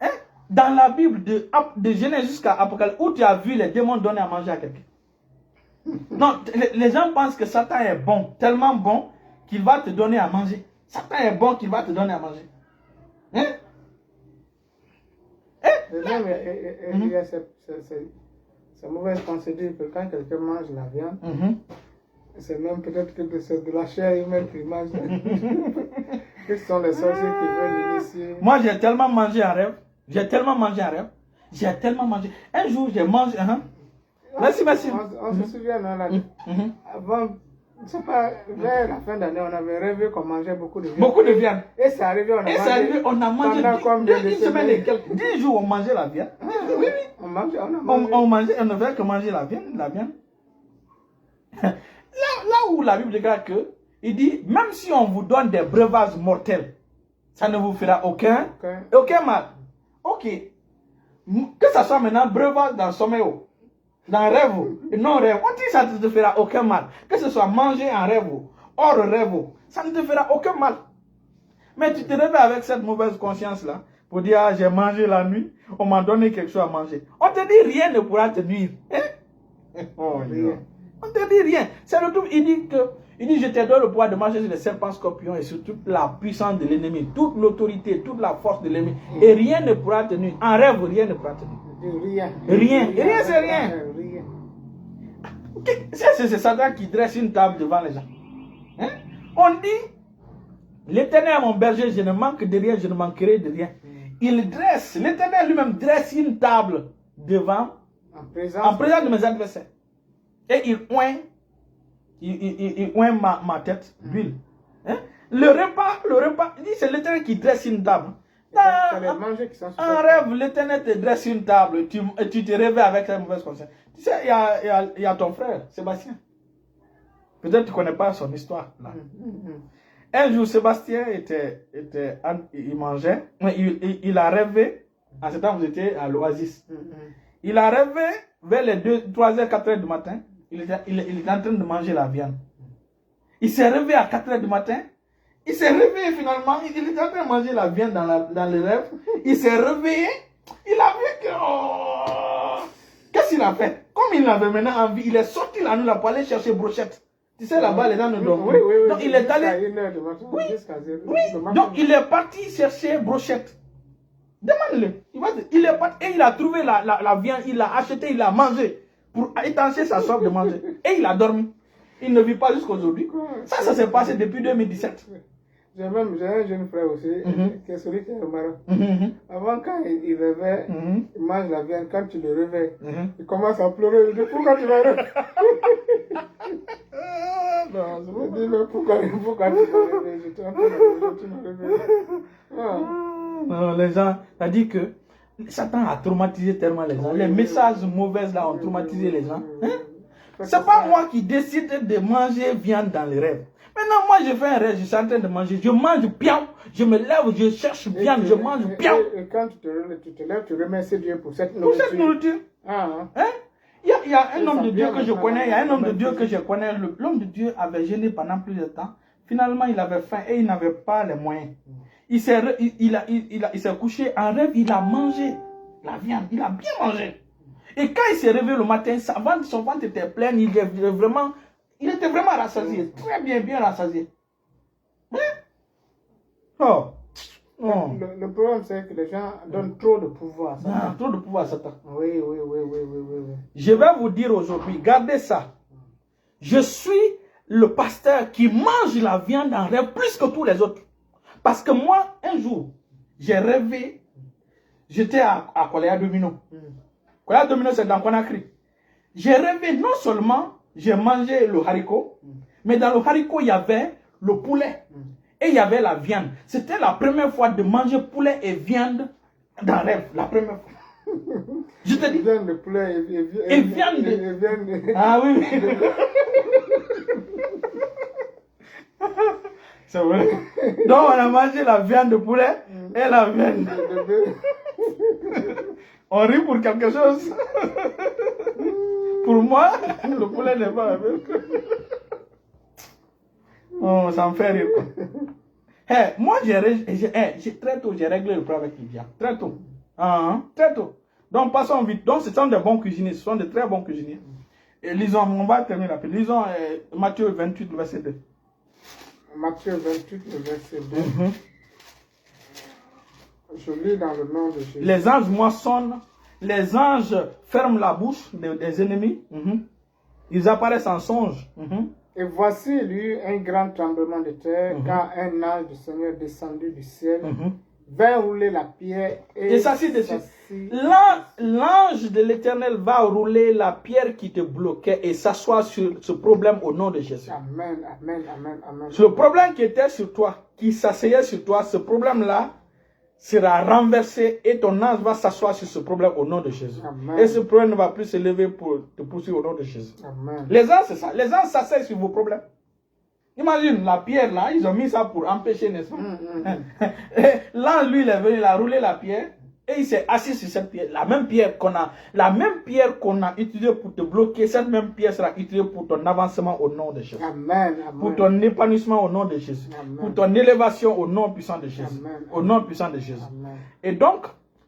Hein? Dans la Bible de Genèse jusqu'à Apocalypse, où tu as vu les démons donner à manger à quelqu'un. Non, les gens pensent que Satan est bon, tellement bon qu'il va te donner à manger. Satan est bon qu'il va te donner à manger. Hein? Il y a cette mauvaise pensée dire que quand quelqu'un mange la viande, c'est même peut-être que c'est de la chair humaine qu'il mange. Ce sont les sorciers qui veulent l'initier. Moi, j'ai tellement mangé en rêve. Un jour, j'ai mangé. Merci. On se souvient, avant, je ne sais pas, vers la fin d'année, on avait rêvé qu'on mangeait beaucoup de viande. Et c'est arrivé, on a mangé une semaine et quelques. 10 jours, on mangeait la viande. Oui. On mangeait. On ne faisait que manger la viande. Là où la Bible déclare que, il dit, même si on vous donne des breuvages mortels, ça ne vous fera aucun mal. Ok. Que ça soit maintenant breuvage dans le sommeil, dans le rêve, non rêve, on dit que ça ne te fera aucun mal. Que ce soit manger en rêve, hors rêve, ça ne te fera aucun mal. Mais tu te réveilles avec cette mauvaise conscience-là, pour dire, ah, j'ai mangé la nuit, on m'a donné quelque chose à manger. On te dit, rien ne pourra te nuire. Hein? Oh, rien. On te dit rien. C'est le tout, il dit, je te donne le pouvoir de marcher sur les serpents, scorpions et sur toute la puissance de l'ennemi, toute l'autorité, toute la force de l'ennemi. Et rien ne pourra te nuire. En rêve, rien ne pourra te nuire. Rien, c'est rien. C'est Satan qui dresse une table devant les gens. Hein? On dit, l'Éternel est mon berger, je ne manque de rien, je ne manquerai de rien. L'Éternel lui-même dresse une table devant, en présence de mes adversaires. Et il oint ma tête d'huile. Hein? Le repas, il dit c'est l'Éternel qui dresse une table. En rêve, l'Éternel te dresse une table et tu te réveilles avec la mauvaise conscience. Tu sais, il y a ton frère, Sébastien. Peut-être tu ne connais pas son histoire. Là. Un jour, Sébastien il mangeait, il a rêvé, en ce temps vous étiez à l'Oasis. Il a rêvé vers les 3h, 4h du matin, il était en train de manger la viande. Il s'est réveillé à 4h du matin. Il s'est réveillé finalement. Il était en train de manger la viande dans le rêve. Il s'est réveillé. Il a vu que... Oh, qu'est-ce qu'il a fait? Comme il avait maintenant envie, il est sorti la nuit là pour aller chercher brochette. Tu sais, là-bas, les gens ne dorment. Oui. Donc il est allé... Donc il est parti chercher brochette. Demande-le. Il est parti et il a trouvé la viande. Il l'a acheté, il l'a mangé. Pour étancher sa soif de manger. Et il a dormi. Il ne vit pas jusqu'aujourd'hui. Ça s'est passé depuis 2017. J'ai un jeune frère aussi, qui est celui qui est au Maroc. Avant, quand il réveille, il mange la viande. Quand tu le réveilles, il commence à pleurer. Il dit, pourquoi tu m'as réveillé? Je dis, mais pourquoi tu m'as réveillé? J'étais en train de pleurer, tu m'as réveillé. Non, les gens, ça dit que Satan a traumatisé tellement les gens. Les messages mauvais là ont traumatisé les gens. Hein? C'est pas moi qui décide de manger viande dans les rêves. Maintenant, moi, je fais un rêve, je suis en train de manger. Je mange bien, je me lève, je cherche bien, je mange bien. Et quand tu te lèves, tu remercies Dieu pour cette nourriture. Pour cette nourriture. Hein? Il y a un homme de Dieu que je connais, il y a un homme de Dieu que je connais. L'homme de Dieu avait jeûné pendant plusieurs temps. Finalement, il avait faim et il n'avait pas les moyens. Il s'est couché en rêve, il a mangé la viande, il a bien mangé. Et quand il s'est réveillé le matin, son ventre était plein, il était vraiment rassasié, très bien rassasié. Hein? Oh, Non. Le problème, c'est que les gens donnent trop de pouvoir à Satan. Ah, trop de pouvoir à Satan. Oui. Je vais vous dire aujourd'hui, gardez ça. Je suis le pasteur qui mange la viande en rêve plus que tous les autres. Parce que moi, un jour, j'ai rêvé, j'étais à Kolea Domino. Kolea Domino, c'est dans Conakry. J'ai rêvé, non seulement j'ai mangé le haricot, mais dans le haricot, il y avait le poulet. Et il y avait la viande. C'était la première fois de manger poulet et viande dans rêve. La première fois. Je te dis. Viande de poulet Et viande de... Ah oui. C'est vrai. Donc on a mangé la viande de poulet et la viande. On rit pour quelque chose. Pour moi, le poulet n'est pas la même. Oh, ça me fait rire. Hey, moi, très tôt, j'ai réglé le problème avec Lydia. Très tôt. Très tôt. Donc, passons vite. Donc, ce sont des bons cuisiniers. Ce sont de très bons cuisiniers. Et lisons, on va terminer rapide. Lisons Matthieu 28, le verset 2. Matthieu 28, le verset 2. Je lis dans le nom de Jésus. Les anges moissonnent. Les anges ferment la bouche des ennemis. Ils apparaissent en songe. Et voici, il y eut un grand tremblement de terre, quand un ange du Seigneur descendu du ciel, vint rouler la pierre et s'assit dessus. L'ange de l'Éternel va rouler la pierre qui te bloquait et s'asseoir sur ce problème au nom de Jésus. Amen. Le problème qui était sur toi, qui s'asseyait sur toi, ce problème-là sera renversé et ton ange va s'asseoir sur ce problème au nom de Jésus. Amen. Et ce problème ne va plus se lever pour te poursuivre au nom de Jésus. Amen. Les anges, c'est ça. Les anges s'asseyent sur vos problèmes. Imagine, la pierre là, ils ont mis ça pour empêcher, n'est-ce pas? L'ange, lui, il est venu, il a roulé la pierre et il s'est assis sur cette pierre. La même pierre qu'on a utilisée pour te bloquer, cette même pierre sera utilisée pour ton avancement au nom de Jésus. Amen. Pour ton épanouissement au nom de Jésus. Amen. Pour ton élévation au nom puissant de Jésus. Amen. Au nom puissant de Jésus. Amen. Et donc,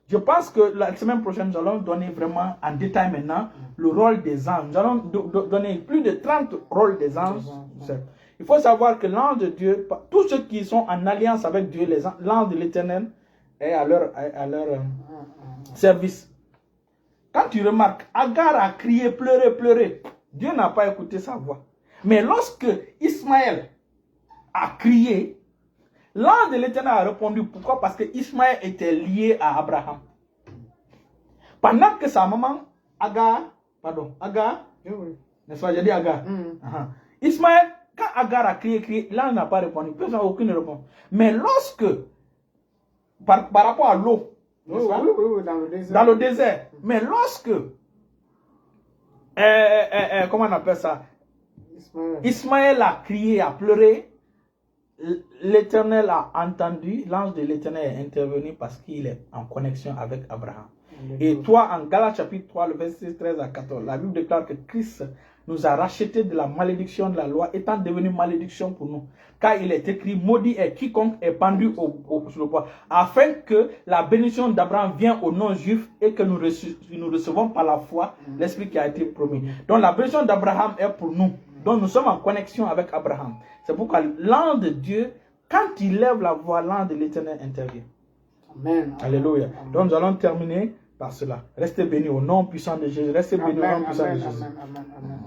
je pense que la semaine prochaine, nous allons donner vraiment en détail maintenant le rôle des anges. Nous allons donner plus de 30 rôles des anges. Il faut savoir que l'ange de Dieu, tous ceux qui sont en alliance avec Dieu, l'ange de l'Éternel est à leur service. Quand tu remarques, Agar a crié, pleuré. Dieu n'a pas écouté sa voix. Mais lorsque Ismaël a crié, l'ange de l'Éternel a répondu. Pourquoi? Parce que Ismaël était lié à Abraham. Pendant que sa maman, Agar, n'est-ce pas, j'ai dit Agar. Ismaël, quand Agar a crié, l'ange n'a pas répondu. Personne n'a aucune réponse. Mais lorsque, par rapport à l'eau, Oui, dans le désert. Dans le désert. Mais lorsque, comment on appelle ça? Ismaël a crié, a pleuré. L'Éternel a entendu, l'ange de l'Éternel est intervenu parce qu'il est en connexion avec Abraham. Et toi, en Galates chapitre 3, le verset 13 à 14, la Bible déclare que Christ nous a rachetés de la malédiction de la loi, étant devenu malédiction pour nous. Car il est écrit, maudit est quiconque est pendu sur le bois, afin que la bénédiction d'Abraham vienne aux non-juifs et que nous recevons par la foi l'Esprit qui a été promis. Donc la bénédiction d'Abraham est pour nous. Donc nous sommes en connexion avec Abraham. C'est pourquoi l'ange de Dieu, quand il lève la voix, l'ange de l'Éternel intervient. Amen. Alléluia. Donc nous allons terminer par cela. Restez bénis au nom puissant de Jésus. Restez bénis au nom puissant de Jésus. Amen.